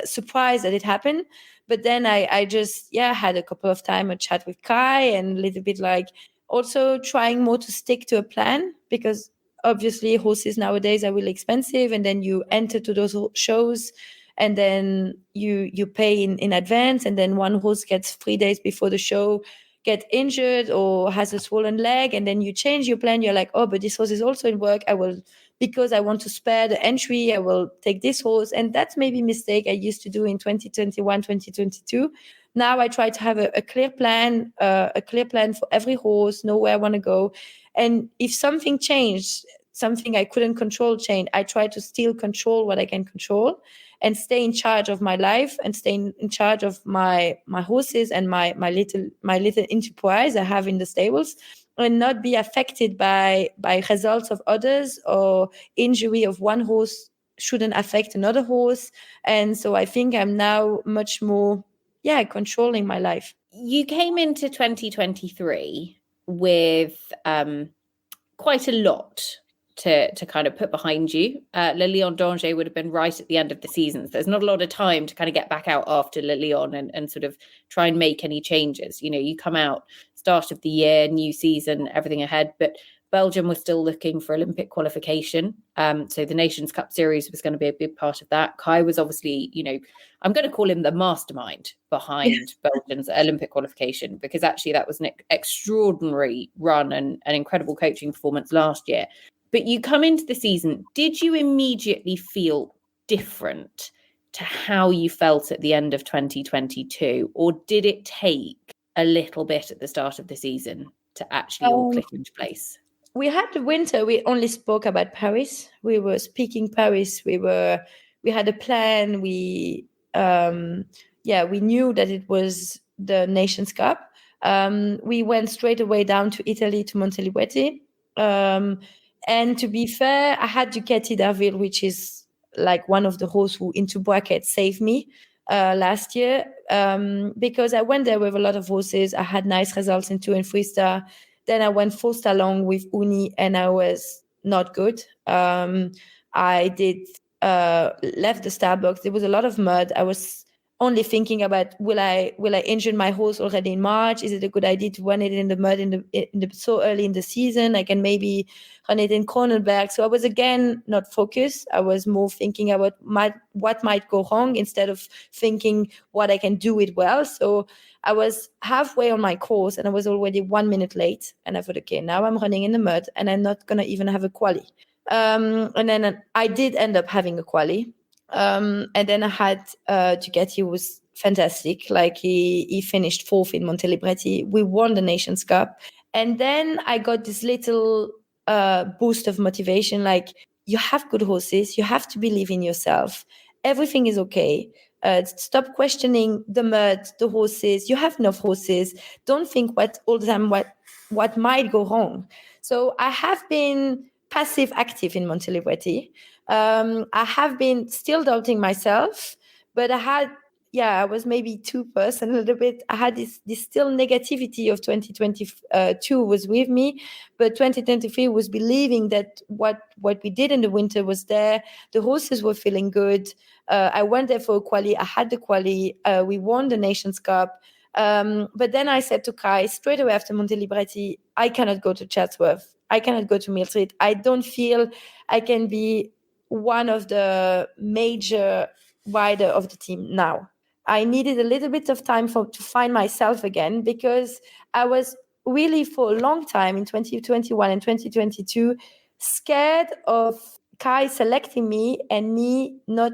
surprised that it happened. But then I just had a couple of times a chat with Kai, and a little bit like also trying more to stick to a plan, because obviously horses nowadays are really expensive, and then you enter to those shows, and then you pay in advance, and then one horse gets 3 days before the show get injured or has a swollen leg, and then you change your plan. You're like, oh, but this horse is also in work. Because I want to spare the entry, I will take this horse. And that's maybe a mistake I used to do in 2021, 2022. Now I try to have a clear plan for every horse, know where I want to go. And if something changed, something I couldn't control changed, I try to still control what I can control and stay in charge of my life, and stay in charge of my horses and my little enterprise I have in the stables, and not be affected by results of others, or injury of one horse shouldn't affect another horse. And so I think I'm now much more controlling my life. You came into 2023 with quite a lot to kind of put behind you. Le Lion d'Angers would have been right at the end of the season. So there's not a lot of time to kind of get back out after Le Lion and sort of try and make any changes. You know, you come out start of the year, new season, everything ahead, but Belgium was still looking for Olympic qualification. So the Nations Cup series was going to be a big part of that. Kai was obviously, you know, I'm going to call him the mastermind behind Belgium's Olympic qualification, because actually that was an extraordinary run and an incredible coaching performance last year. But you come into the season, did you immediately feel different to how you felt at the end of 2022? Or did it take a little bit at the start of the season to actually all click into place? We had the winter. We only spoke about Paris. We were speaking Paris. We had a plan. We knew that it was the Nations Cup. We went straight away down to Italy, to Montelivreti. And to be fair, I had Ducati d'Arville, which is like one of the horses who, into brackets, saved me last year, because I went there with a lot of horses. I had nice results in 2 and 3 star. Then I went 4 star long with Uni, and I was not good. I did left the Starbucks. There was a lot of mud. I was only thinking about, will I injure my horse already in March? Is it a good idea to run it in the mud so early in the season? I can maybe run it in Kronenberg. So I was again not focused. I was more thinking about what might go wrong, instead of thinking what I can do it well. So I was halfway on my course, and I was already 1 minute late. And I thought, okay, now I'm running in the mud, and I'm not gonna even have a quali. And then I did end up having a quali. And then I had Ducati, who was fantastic. Like he finished 4th in Montelivreti. We won the Nations Cup. And then I got this little boost of motivation. Like, you have good horses. You have to believe in yourself. Everything is okay. Stop questioning the mud, the horses. You have enough horses. Don't think all the time what might go wrong. So I have been passive active in Montelivreti. I have been still doubting myself, but I had I was maybe 2% a little bit. I had this still negativity of 2022 was with me, but 2023 was believing that what we did in the winter was there. The horses were feeling good. I went there for a quali. I had the quali. We won the Nations Cup. But then I said to Kai straight away after Monte Libretti, I cannot go to Chatsworth. I cannot go to Mill Street. I don't feel I can be one of the major rider of the team now. I needed a little bit of time to find myself again, because I was really for a long time in 2021 and 2022 scared of Kai selecting me and me not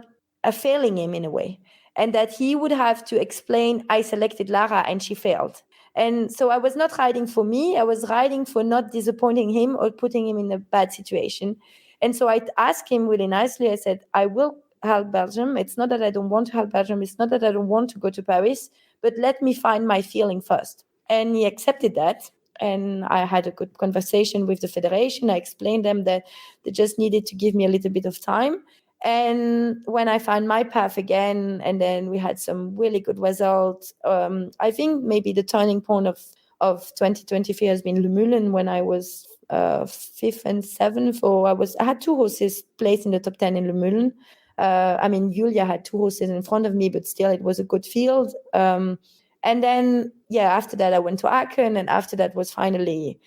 failing him in a way, and that he would have to explain, I selected Lara and she failed. And so I was not riding for me, I was riding for not disappointing him or putting him in a bad situation. And so I asked him really nicely, I said, I will help Belgium. It's not that I don't want to help Belgium. It's not that I don't want to go to Paris, but let me find my feeling first. And he accepted that. And I had a good conversation with the federation. I explained them that they just needed to give me a little bit of time. And when I found my path again, and then we had some really good results, I think maybe the turning point of 2023 has been Le Moulin, when I was 5th and 7th, or I had 2 horses placed in the top 10 in Le Moulin. Julia had 2 horses in front of me, but still it was a good field. And then, after that I went to Aachen, and after that was finally,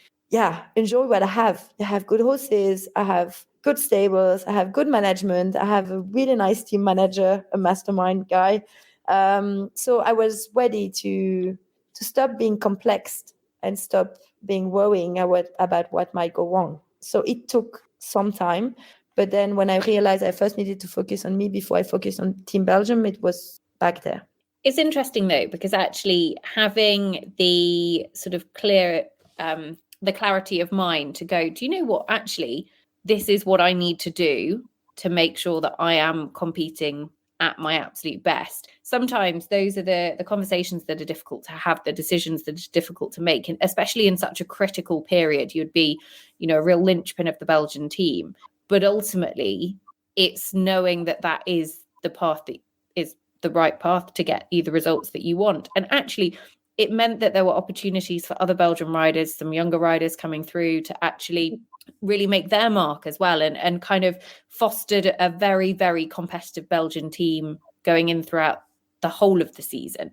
enjoy what I have. I have good horses, I have good stables, I have good management, I have a really nice team manager, a mastermind guy. So I was ready to stop being complex and stop being worrying about what might go wrong. So it took some time. But then when I realized I first needed to focus on me before I focused on Team Belgium, it was back there. It's interesting though, because actually having the sort of clear, the clarity of mind to go, do you know what, actually, this is what I need to do to make sure that I am competing at my absolute best. Sometimes those are the conversations that are difficult to have, the decisions that are difficult to make, and especially in such a critical period. You'd be, a real linchpin of the Belgian team. But ultimately, it's knowing that is the path that is the right path to get you the results that you want. And actually, it meant that there were opportunities for other Belgian riders, some younger riders coming through, to actually really make their mark as well, and kind of fostered a very, very competitive Belgian team going in throughout the whole of the season.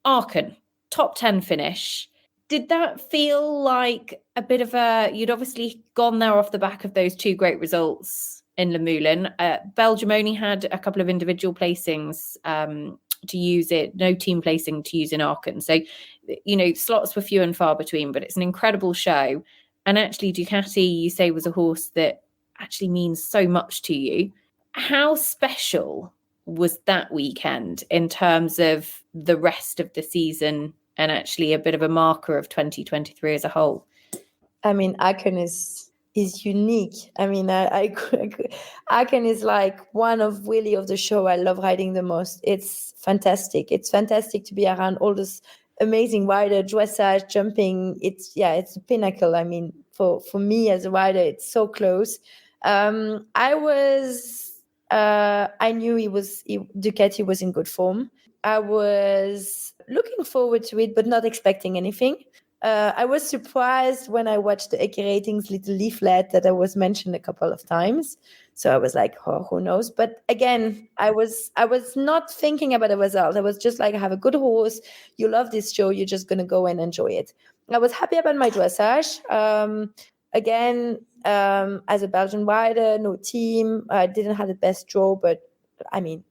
Aachen, top 10 finish. Did that feel like a bit of you'd obviously gone there off the back of those 2 great results in Le Moulin. Belgium only had a couple of individual placings to use it, no team placing to use in Aachen. So, slots were few and far between, but it's an incredible show. And actually, Ducati, you say, was a horse that actually means so much to you. How special was that weekend in terms of the rest of the season, and actually a bit of a marker of 2023 as a whole? Aachen is unique. Aachen is like one of the show I love riding the most. It's fantastic. It's fantastic to be around all this amazing rider, dressage, jumping. It's the pinnacle. For me as a rider, it's so close. I knew Ducati was in good form. I was looking forward to it, but not expecting anything. I was surprised when I watched the Ecke Ratings little leaflet that I was mentioned a couple of times. So I was like, oh, who knows? But again, I was not thinking about the result. I was just like, I have a good horse. You love this show. You're just going to go and enjoy it. I was happy about my dressage. As a Belgian rider, no team. I didn't have the best draw, but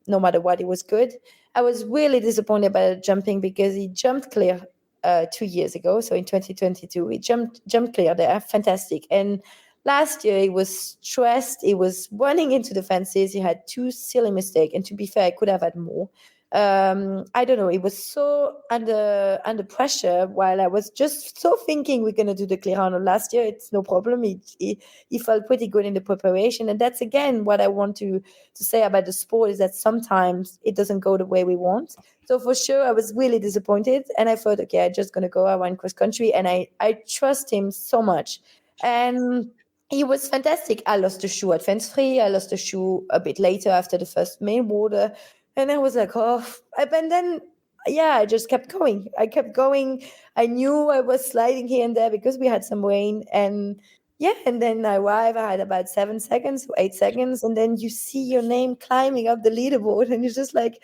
no matter what, it was good. I was really disappointed about jumping, because he jumped clear 2 years ago. So in 2022, he jumped clear there. Fantastic. And last year, he was stressed. He was running into the fences. He had 2 silly mistakes. And to be fair, I could have had more. I don't know. It was so under pressure, while I was just so thinking we're going to do the Clerano last year. It's no problem. He felt pretty good in the preparation. And that's, again, what I want to say about the sport, is that sometimes it doesn't go the way we want. So for sure, I was really disappointed. And I thought, okay, I'm just going to go. I went cross country, and I trust him so much. And he was fantastic. I lost the shoe at Fence Free. I lost the shoe a bit later after the first main water. And I was like, oh, and then, yeah, I just kept going. I kept going. I knew I was sliding here and there because we had some rain. And yeah, and then I arrived. I had about 7 seconds, 8 seconds. And then you see your name climbing up the leaderboard. And you're just like,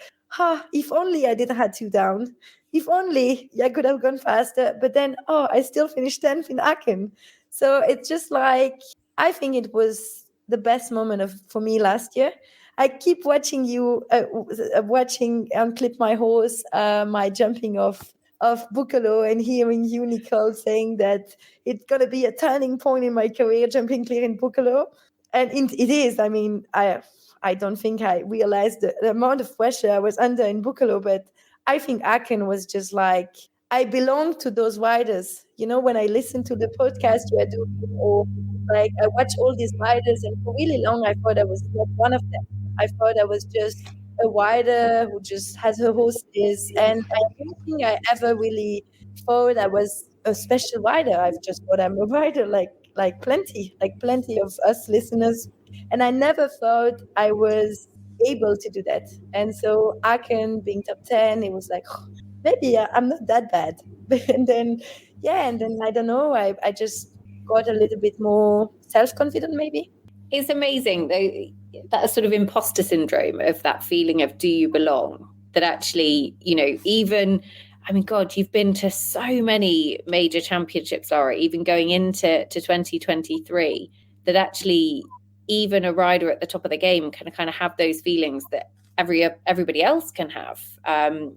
if only I didn't have 2 down. If only I could have gone faster. But then, I still finished 10th in Aachen. So it's just like, I think it was the best moment for me last year. I keep watching you, watching Unclip My Horse, my jumping of Buccolo, and hearing you, Nicole, saying that it's going to be a turning point in my career, jumping clear in Buccolo. And it is. I mean, I don't think I realized the amount of pressure I was under in Buccolo, but I think Aachen was just like, I belong to those riders. When I listen to the podcast you are doing, or like I watch all these riders, and for really long I thought I was not one of them. I thought I was just a rider who just has her horses, and I don't think I ever really thought I was a special rider. I've just thought I'm a rider, like plenty of us listeners, and I never thought I was able to do that. And so Aachen being top 10, it was like, maybe I'm not that bad. and then I don't know. I just got a little bit more self-confident, maybe. It's amazing though, that sort of imposter syndrome of that feeling of do you belong, that actually, even, I mean, God, you've been to so many major championships, Lara, even going into 2023, that actually even a rider at the top of the game can kind of have those feelings that everybody else can have.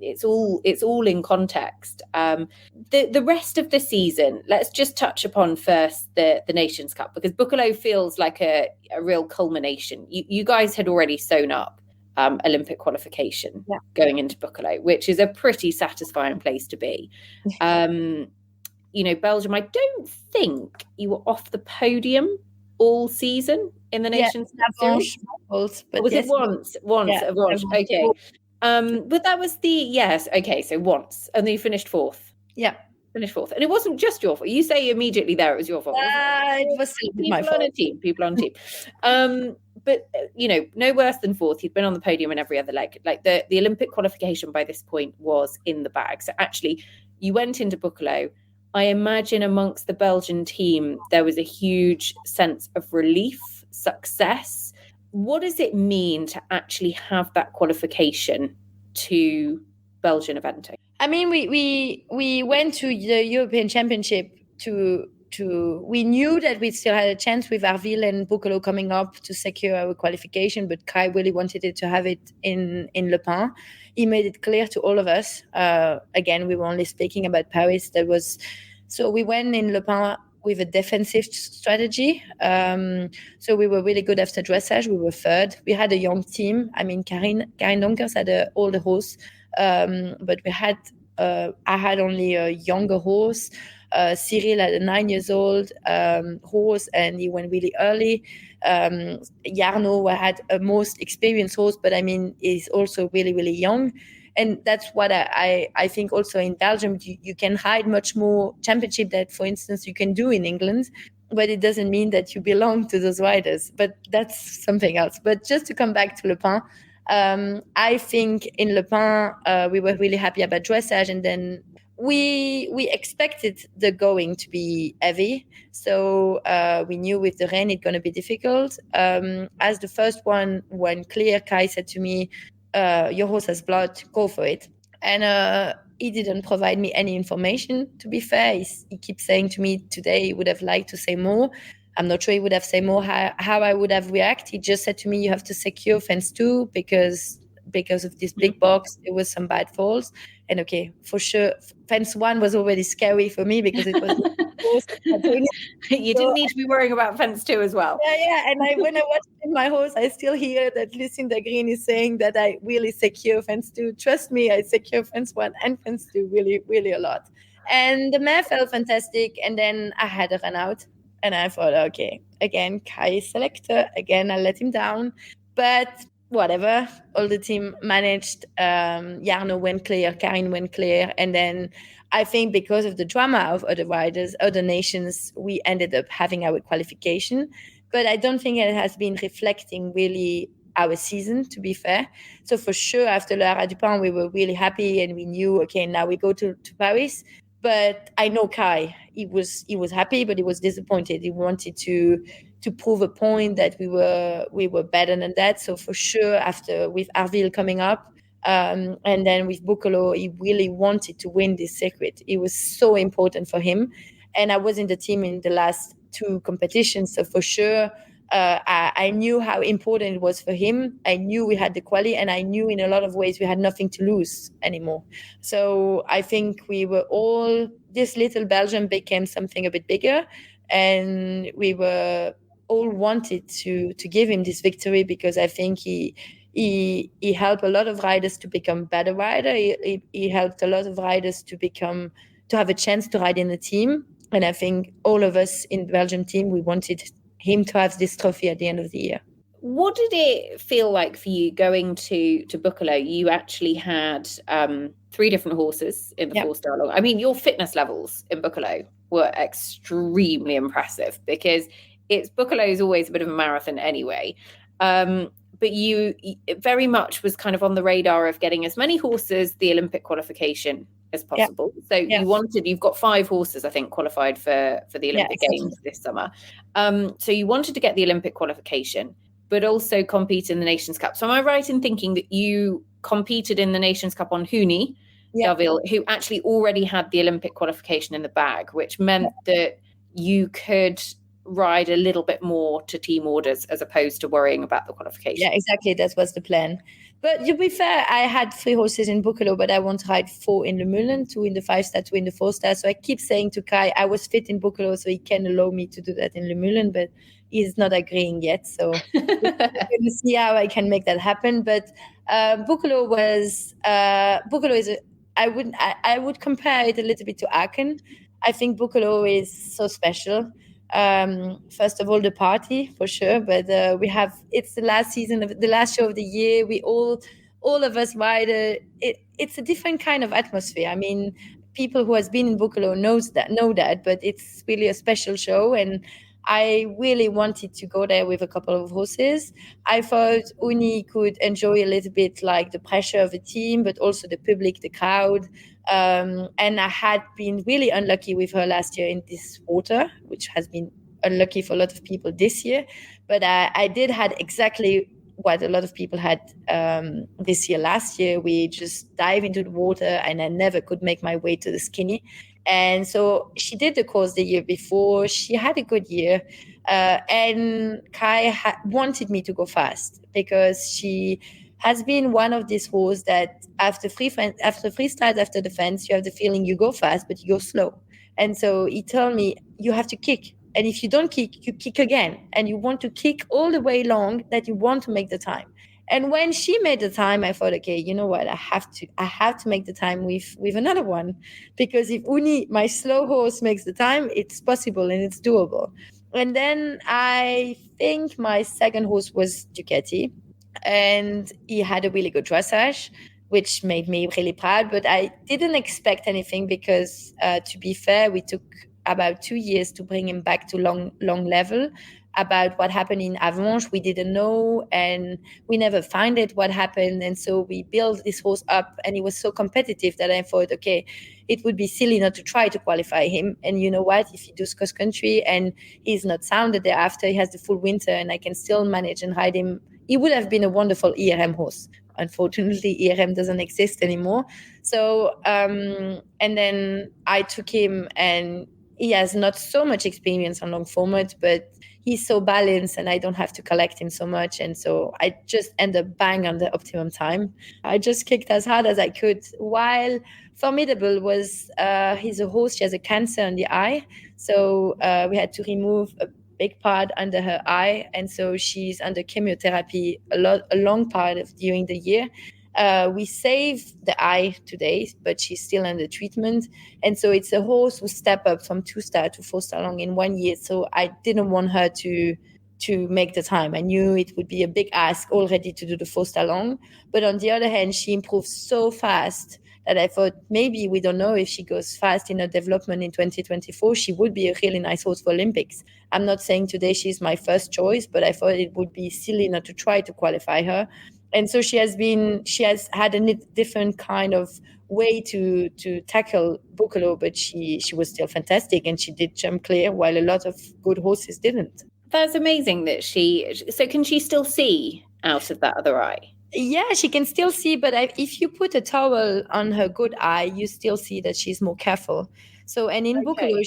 It's all in context. The rest of the season, let's just touch upon first the Nations Cup, because Buccolo feels like a real culmination. You guys had already sewn up Olympic qualification going into Buccolo, which is a pretty satisfying place to be. Belgium, I don't think you were off the podium all season in the Nations Cup series. But was it once? Okay. But that was so once, and then you finished fourth. Yeah. Finished fourth. And it wasn't just your fault. You say immediately there it was your fault. It was my fault. People on a team. But no worse than fourth. You'd been on the podium in every other leg. Like the Olympic qualification by this point was in the bag. So actually you went into Buccolo. I imagine amongst the Belgian team there was a huge sense of relief, success. What does it mean to actually have that qualification to Belgian eventing? I mean, we went to the European Championship we knew that we still had a chance with Arville and Buccolo coming up to secure our qualification, but Kai really wanted to have it in Le Pen. He made it clear to all of us. Again, we were only speaking about Paris. So we went in Le Pen with a defensive strategy. So we were really good after dressage. We were third. We had a young team. I mean, Karin Donkers had an older horse, but I had only a younger horse. Cyril had a 9 years old horse, and he went really early. Jarno had a most experienced horse, but I mean, he's also really, really young. And that's what I think also in Belgium, you can ride much more championship that, for instance, you can do in England, but it doesn't mean that you belong to those riders. But that's something else. But just to come back to Le Pen, I think in Le Pen, we were really happy about dressage, and then we expected the going to be heavy. So we knew with the rain it's going to be difficult. As the first one went clear, Kai said to me, your horse has blood, go for it. And he didn't provide me any information, to be fair. He keeps saying to me today he would have liked to say more. I'm not sure he would have said more how I would have reacted. He just said to me, you have to secure fence 2 because of this big box, there was some bad falls. And okay, for sure, fence 1 was already scary for me because it was you didn't need to be worrying about fence 2 as well. Yeah. And when I watched my horse, I still hear that Lucinda Green is saying that I really secure fence 2. Trust me, I secure fence 1 and fence 2 really, really a lot. And the mare felt fantastic. And then I had a run out. And I thought, okay, again, Kai is selector. Again, I let him down. But whatever, all the team managed. Jarno went clear, Karin went clear. And then I think because of the drama of other riders, other nations, we ended up having our qualification. But I don't think it has been reflecting really our season, to be fair. So for sure, after Lara Dupin, we were really happy and we knew, okay, now we go to Paris. But I know Kai, he was happy, but he was disappointed. He wanted to prove a point that we were better than that. So for sure, after with Arville coming up, and then with Buccolo, he really wanted to win this circuit. It was so important for him. And I was in the team in the last 2 competitions. So for sure, I knew how important it was for him. I knew we had the quality, and I knew in a lot of ways we had nothing to lose anymore. So I think we were all, this little Belgium became something a bit bigger, and we were all wanted to give him this victory, because I think he helped a lot of riders to become better rider. He helped a lot of riders to have a chance to ride in the team. And I think all of us in the Belgian team, we wanted him to have this trophy at the end of the year. What did it feel like for you going to Buccolo? You actually had 3 different horses in the 4-star long. I mean, your fitness levels in Buccolo were extremely impressive, because Buccolo is always a bit of a marathon anyway. But you very much was kind of on the radar of getting as many horses the Olympic qualification as possible. So you've got 5 horses, I think, qualified for the Olympic Games this summer. So you wanted to get the Olympic qualification, but also compete in the Nations Cup. So am I right in thinking that you competed in the Nations Cup on Huni, Daville, who actually already had the Olympic qualification in the bag, which meant that you could ride a little bit more to team orders as opposed to worrying about the qualification? Yeah, exactly. That was the plan. But to be fair, I had 3 horses in Buccolo, but I want to ride 4 in Le Moulin, 2 in the 5-star, 2 in the 4-star. So I keep saying to Kai, I was fit in Buccolo, so he can allow me to do that in Le Moulin, but he's not agreeing yet. So we're going to see how I can make that happen. But Buccolo is I would compare it a little bit to Aachen. I think Buccolo is so special. First of all, the party for sure, but it's the last season of the last show of the year. We all of us ride it's a different kind of atmosphere. I mean, people who has been in Buccolo know that, but it's really a special show, and I really wanted to go there with a couple of horses. I thought Uni could enjoy a little bit like the pressure of the team, but also the public, the crowd. And I had been really unlucky with her last year in this water, which has been unlucky for a lot of people this year. But I did had exactly what a lot of people had this year. Last year, we just dive into the water, and I never could make my way to the skinny. And so she did the course the year before. She had a good year. And Kai wanted me to go fast, because she has been one of these horses that after free starts, after the fence, you have the feeling you go fast, but you go slow. And so he told me, you have to kick. And if you don't kick, you kick again. And you want to kick all the way long that you want to make the time. And when she made the time, I thought, okay, you know what? I have to make the time with another one, because if Uni, my slow horse, makes the time, it's possible and it's doable. And then I think my second horse was Ducati, and he had a really good dressage, which made me really proud. But I didn't expect anything, because to be fair, we took about 2 years to bring him back to long level. About what happened in Avanches, we didn't know, and we never found it what happened. And so we built this horse up, and he was so competitive that I thought, okay, it would be silly not to try to qualify him. And you know what, if he does cross country and he's not sounded thereafter, he has the full winter, and I can still manage and ride him. He would have been a wonderful ERM horse. Unfortunately, ERM doesn't exist anymore. So and then I took him, and he has not so much experience on long format, but he's so balanced, and I don't have to collect him so much. And so I just end up bang on the optimum time. I just kicked as hard as I could. While Formidable was, he's a horse, she has a cancer on the eye. So we had to remove a big part under her eye. And so she's under chemotherapy a long part of during the year. We saved the eye today, but she's still under treatment. And so it's a horse who stepped up from 2-star to 4-star long in 1 year. So I didn't want her to make the time. I knew it would be a big ask already to do the 4-star long. But on the other hand, she improved so fast that I thought maybe, we don't know, if she goes fast in her development in 2024, she would be a really nice horse for Olympics. I'm not saying today she's my first choice, but I thought it would be silly not to try to qualify her. And so she has had a different kind of way to tackle Buccolo, but she was still fantastic, and she did jump clear while a lot of good horses didn't. That's amazing that so can she still see out of that other eye? Yeah, she can still see, but if you put a towel on her good eye, you still see that she's more careful. So, and in Buccolo,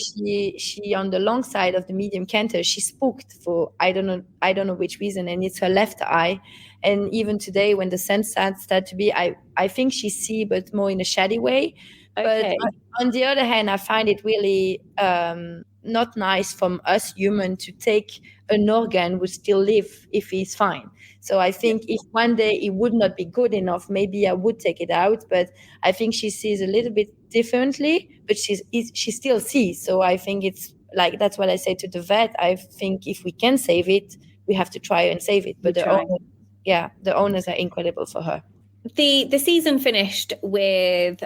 she on the long side of the medium canter, she spooked for I don't know which reason, and it's her left eye. And even today, when the sun started to be, I think she see, but more in a shady way. Okay. But on the other hand, I find it really not nice from us human to take an organ who still live if he's fine. So I think if one day it would not be good enough, maybe I would take it out. But I think she sees a little bit differently, but she still sees. So I think it's like, that's what I say to the vet. I think if we can save it, we have to try and save it. But the owners are incredible for her. The season finished with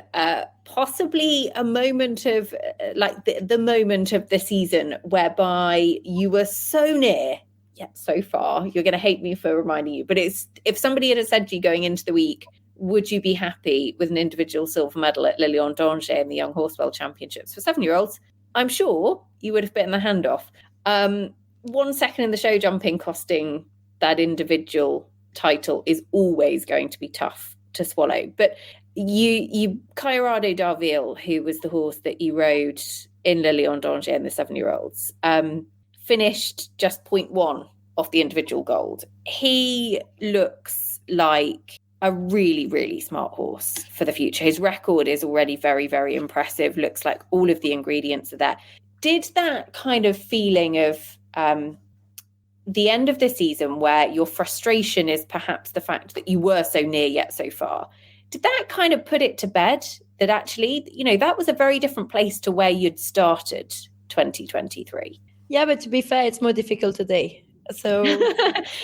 possibly a moment of the moment of the season whereby you were so near yet so far. You're going to hate me for reminding you, but it's, if somebody had said to you going into the week, would you be happy with an individual silver medal at Lilian d'Angers in the Young Horsewell Championships for 7-year-olds? I'm sure you would have bitten the hand off. 1 second in the show jumping costing that individual title is always going to be tough to swallow. But you Colorado d'Arville, who was the horse that you rode in Lilian d'Angers in the 7-year-olds, finished just 0.1 off the individual gold. He looks like a really, really smart horse for the future. His record is already very, very impressive. Looks like all of the ingredients are there. Did that kind of feeling of the end of the season, where your frustration is perhaps the fact that you were so near yet so far, did that kind of put it to bed that actually, that was a very different place to where you'd started 2023? Yeah, but to be fair, it's more difficult today. So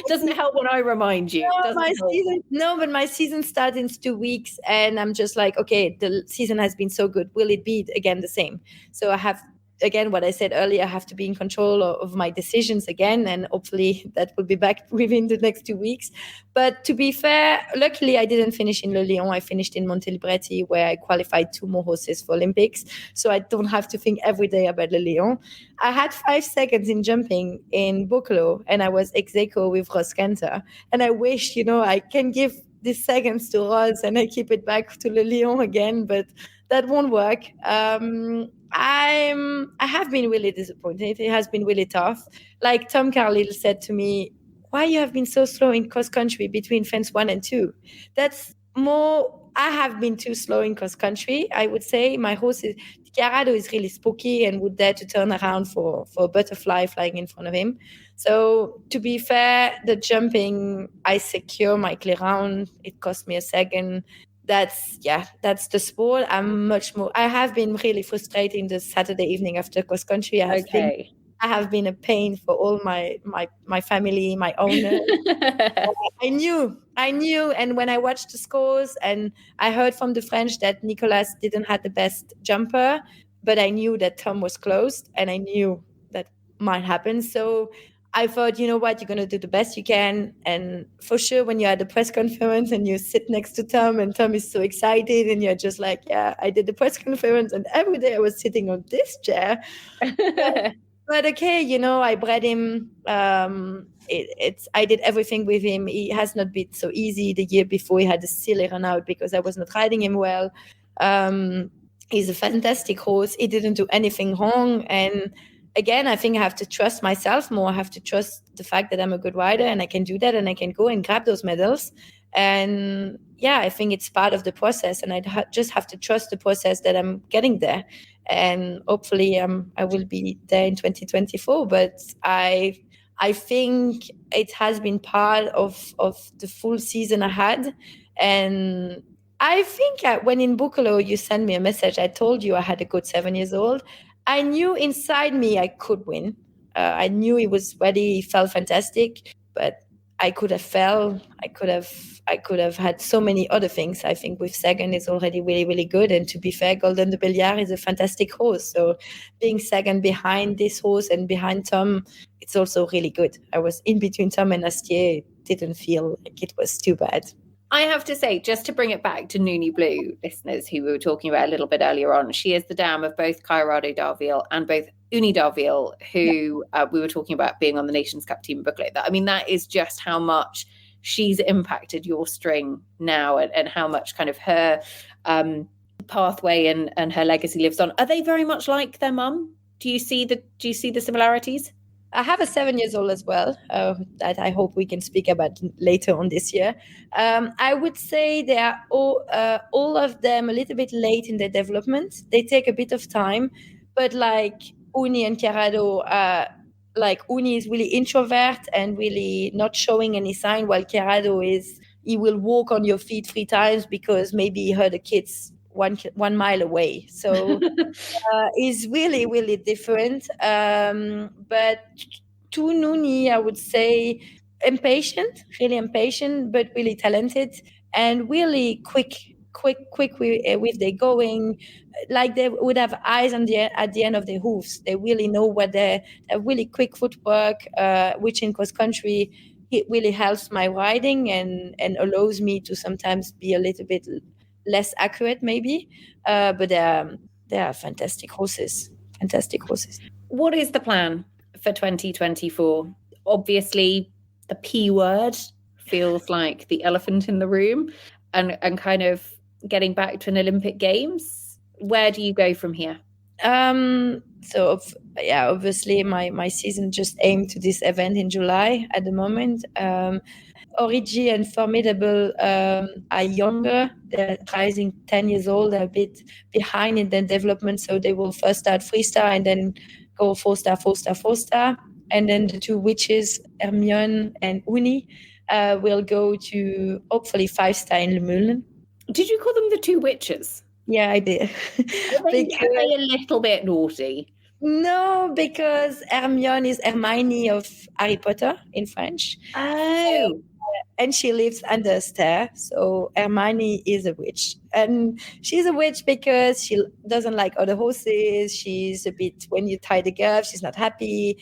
doesn't help when I remind you. But my season starts in 2 weeks, and I'm just like, okay, the season has been so good. Will it be again the same? So I have, again, what I said earlier, I have to be in control of my decisions again, and hopefully that will be back within the next 2 weeks. But to be fair, luckily I didn't finish in Le Lion. I finished in Montelibretti, where I qualified 2 more horses for Olympics. So I don't have to think every day about Le Lion. I had 5 seconds in jumping in Buccolo, and I was ex aequo with Ross Canter. And I wish, I can give these seconds to Ross and I keep it back to Le Lion again, but that won't work. I have been really disappointed. It has been really tough. Like Tom Carlyle said to me, why you have been so slow in cross country between fence 1 and 2? That's more, I have been too slow in cross country. I would say my horse Chiarado is really spooky and would dare to turn around for a butterfly flying in front of him. So to be fair, the jumping, I secure my clear round. It cost me a second. That's the sport. I have been really frustrating the Saturday evening after cross country. I have been a pain for all my family, my owner. I knew. And when I watched the scores, and I heard from the French that Nicolas didn't have the best jumper, but I knew that Tom was close, and I knew that might happen. So I thought, you know what, you're going to do the best you can. And for sure, when you're at the press conference and you sit next to Tom, and Tom is so excited, and you're just like, yeah, I did the press conference, and every day I was sitting on this chair. But okay, I bred him. I did everything with him. He has not been so easy. The year before, he had a silly run out because I was not riding him well. He's a fantastic horse. He didn't do anything wrong. And again, I think I have to trust myself more. I have to trust the fact that I'm a good rider, and I can do that, and I can go and grab those medals. And yeah, I think it's part of the process, and I just have to trust the process that I'm getting there. And hopefully I will be there in 2024. But I think it has been part of the full season I had. And I think when in Buccolo you sent me a message, I told you I had a good 7 years old. I knew inside me I could win. I knew he was ready. He felt fantastic. But I could have fell. I could have had so many other things. I think with second is already really, really good. And to be fair, Golden de Belliard is a fantastic horse. So being second behind this horse and behind Tom, it's also really good. I was in between Tom and Astier. It didn't feel like it was too bad. I have to say, just to bring it back to Noonie Blue, listeners, who we were talking about a little bit earlier on, she is the dam of both Colorado Darville and both Uni Darville, who we were talking about being on the Nations Cup team booklet. I mean, that is just how much she's impacted your string now, and how much kind of her pathway and her legacy lives on. Are they very much like their mum? Do you see the similarities? I have a 7-year-old as well that I hope we can speak about later on this year. I would say they are all of them a little bit late in their development. They take a bit of time, but like Uni and Kerado, like Uni is really introvert and really not showing any sign, while Kerado he will walk on your feet 3 times because maybe he heard the kids 1 mile away. So is really, really different. But to Noonie, I would say really impatient, but really talented and really quick with their going. Like they would have eyes at the end of their hoofs. They really know what they're really quick footwork, which in cross country, it really helps my riding and allows me to sometimes be a little bit less accurate maybe, but they are fantastic horses. What is the plan for 2024? Obviously, the P word feels like the elephant in the room, and kind of getting back to an Olympic Games. Where do you go from here? So obviously my season just aimed to this event in July at the moment. Origi and Formidable are younger. They're rising 10 years old. They're a bit behind in their development. So they will first start 3-star and then go 4-star, 4-star, 4-star. And then the 2 witches, Hermione and Uni, will go to hopefully 5-star in Le Moulin. Did you call them the 2 witches? Yeah, I did. Are they a little bit naughty? No, because Hermione is Hermione of Harry Potter in French. Oh. And she lives under a stair. So Hermione is a witch. And she's a witch because she doesn't like other horses. She's a bit, when you tie the girth, she's not happy.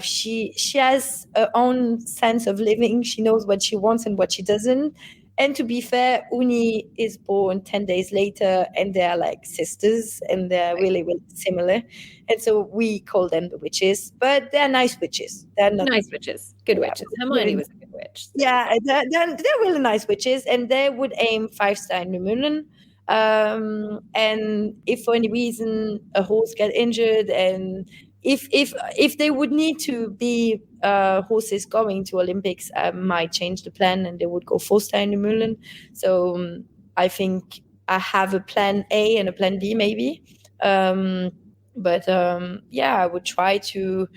She has her own sense of living. She knows what she wants and what she doesn't. And to be fair, Uni is born 10 days later, and they're like sisters, and they're really, really similar. And so we call them the witches, but they're nice witches. They're not nice witches, good witches. Hermione was a good witch. So. Yeah, they're really nice witches, and they would aim 5-star in Le Moulin. And if for any reason a horse get injured, and if they would need to be horses going to Olympics, I might change the plan and they would go 4-star in the Moulin. So I think I have a plan A and a plan B maybe. But I would try to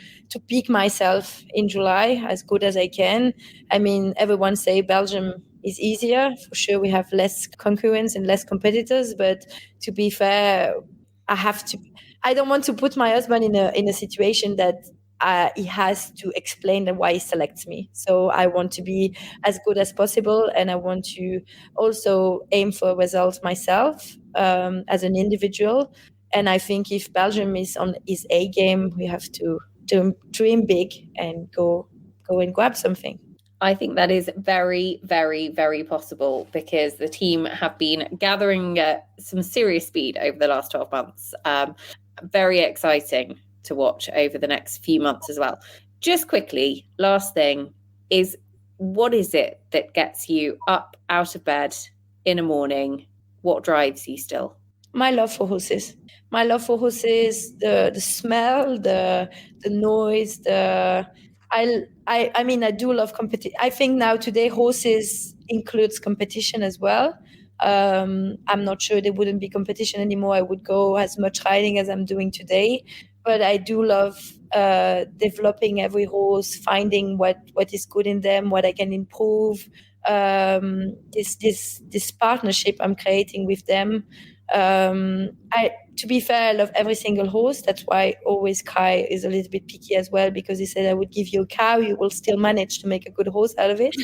peak myself in July as good as I can. I mean, everyone say Belgium is easier. For sure, we have less concurrence and less competitors. But to be fair, I don't want to put my husband in a situation that he has to explain why he selects me. So I want to be as good as possible, and I want to also aim for results myself as an individual. And I think if Belgium is on his A game, we have to dream big and go and grab something. I think that is very, very, very possible, because the team have been gathering some serious speed over the last 12 months. Very exciting to watch over the next few months as well. Just quickly, last thing is, what is it that gets you up out of bed in the morning? What drives you still? My love for horses. The smell, the noise, I mean, I do love competition. I think now today horses includes competition as well. I'm not sure there wouldn't be competition anymore. I would go as much riding as I'm doing today. But I do love developing every horse, finding what is good in them, what I can improve. This partnership I'm creating with them. to be fair, I love every single horse. That's why always Kai is a little bit picky as well, because he said, I would give you a cow, you will still manage to make a good horse out of it.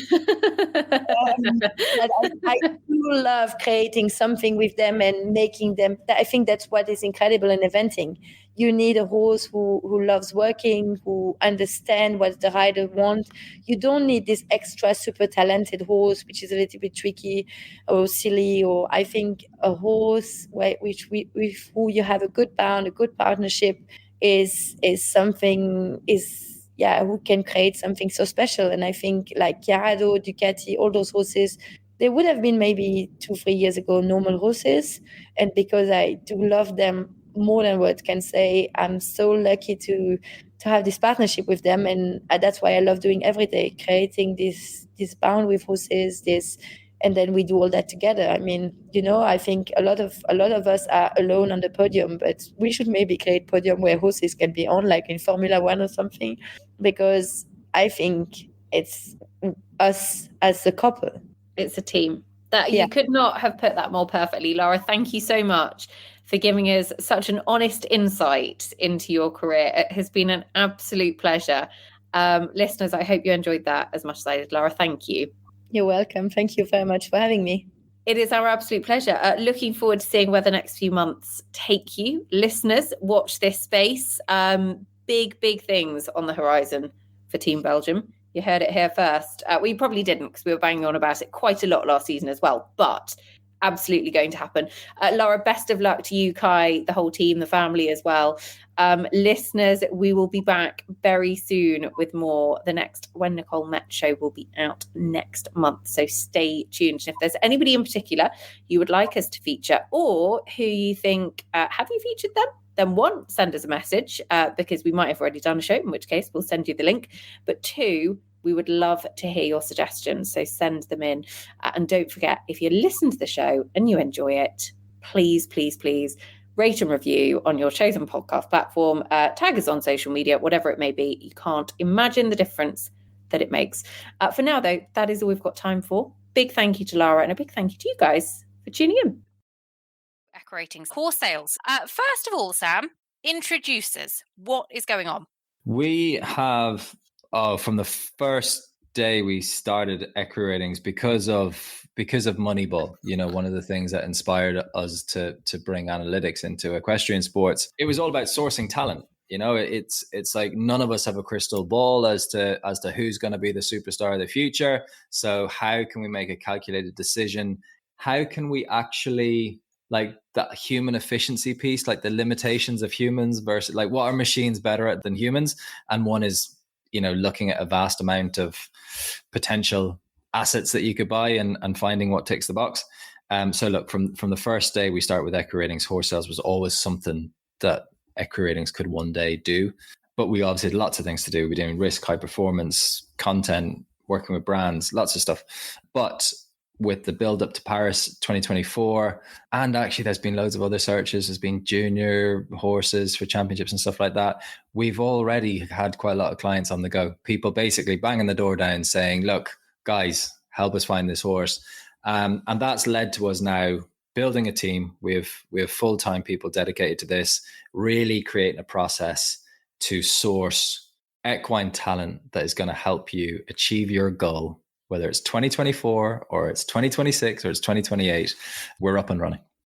But I do love creating something with them and making them. I think that's what is incredible in eventing. You need a horse who loves working, who understands what the rider wants. You don't need this extra super talented horse, which is a little bit tricky or silly. Or I think a horse with who you have a good bond, a good partnership is who can create something so special. And I think like Chiarado, Ducati, all those horses, they would have been maybe 2-3 years ago normal horses. And because I do love them more than words can say, I'm so lucky to have this partnership with them. And that's why I love doing every day, creating this bond with horses, and then we do all that together. I mean, I think a lot of us are alone on the podium, but we should maybe create podium where horses can be on, like in Formula One or something, because I think it's us as a couple. It's a team. That you could not have put that more perfectly, Lara. Thank you so much for giving us such an honest insight into your career. It has been an absolute pleasure. Listeners, I hope you enjoyed that as much as I did. Lara, thank you. You're welcome. Thank you very much for having me. It is our absolute pleasure. Looking forward to seeing where the next few months take you. Listeners, watch this space. Big things on the horizon for Team Belgium. You heard it here first. We probably didn't, because we were banging on about it quite a lot last season as well, but absolutely going to happen. Lara, best of luck to you, Kai, the whole team, the family as well. Listeners, we will be back very soon with more. The next When Nicole Met show will be out next month, so stay tuned. And if there's anybody in particular you would like us to feature, or who you think, have you featured them? Then one, send us a message, because we might have already done a show, in which case we'll send you the link. But two, we would love to hear your suggestions, so send them in. And don't forget, if you listen to the show and you enjoy it, please rate and review on your chosen podcast platform. Tag us on social media, whatever it may be. You can't imagine the difference that it makes. For now, though, that is all we've got time for. Big thank you to Lara, and a big thank you to you guys for tuning in. Decorating horse sales. First of all, Sam, introduce us. What is going on? We have, from the first day we started Equi-Ratings, because of Moneyball, one of the things that inspired us to bring analytics into equestrian sports. It was all about sourcing talent. It's like none of us have a crystal ball as to who's going to be the superstar of the future. So how can we make a calculated decision? How can we actually, like, that human efficiency piece, like the limitations of humans versus like what are machines better at than humans? And one is, looking at a vast amount of potential assets that you could buy and finding what ticks the box. So look, from the first day we start with Equi-Ratings, horse sales was always something that Equi-Ratings could one day do. But we obviously had lots of things to do. We're doing risk, high performance, content, working with brands, lots of stuff. But with the build up to Paris 2024, and actually there's been loads of other searches, there's been junior horses for championships and stuff like that. We've already had quite a lot of clients on the go, people basically banging the door down saying, look, guys, help us find this horse. And that's led to us now building a team. We have full-time people dedicated to this, really creating a process to source equine talent that is going to help you achieve your goal. Whether it's 2024 or it's 2026 or it's 2028, we're up and running.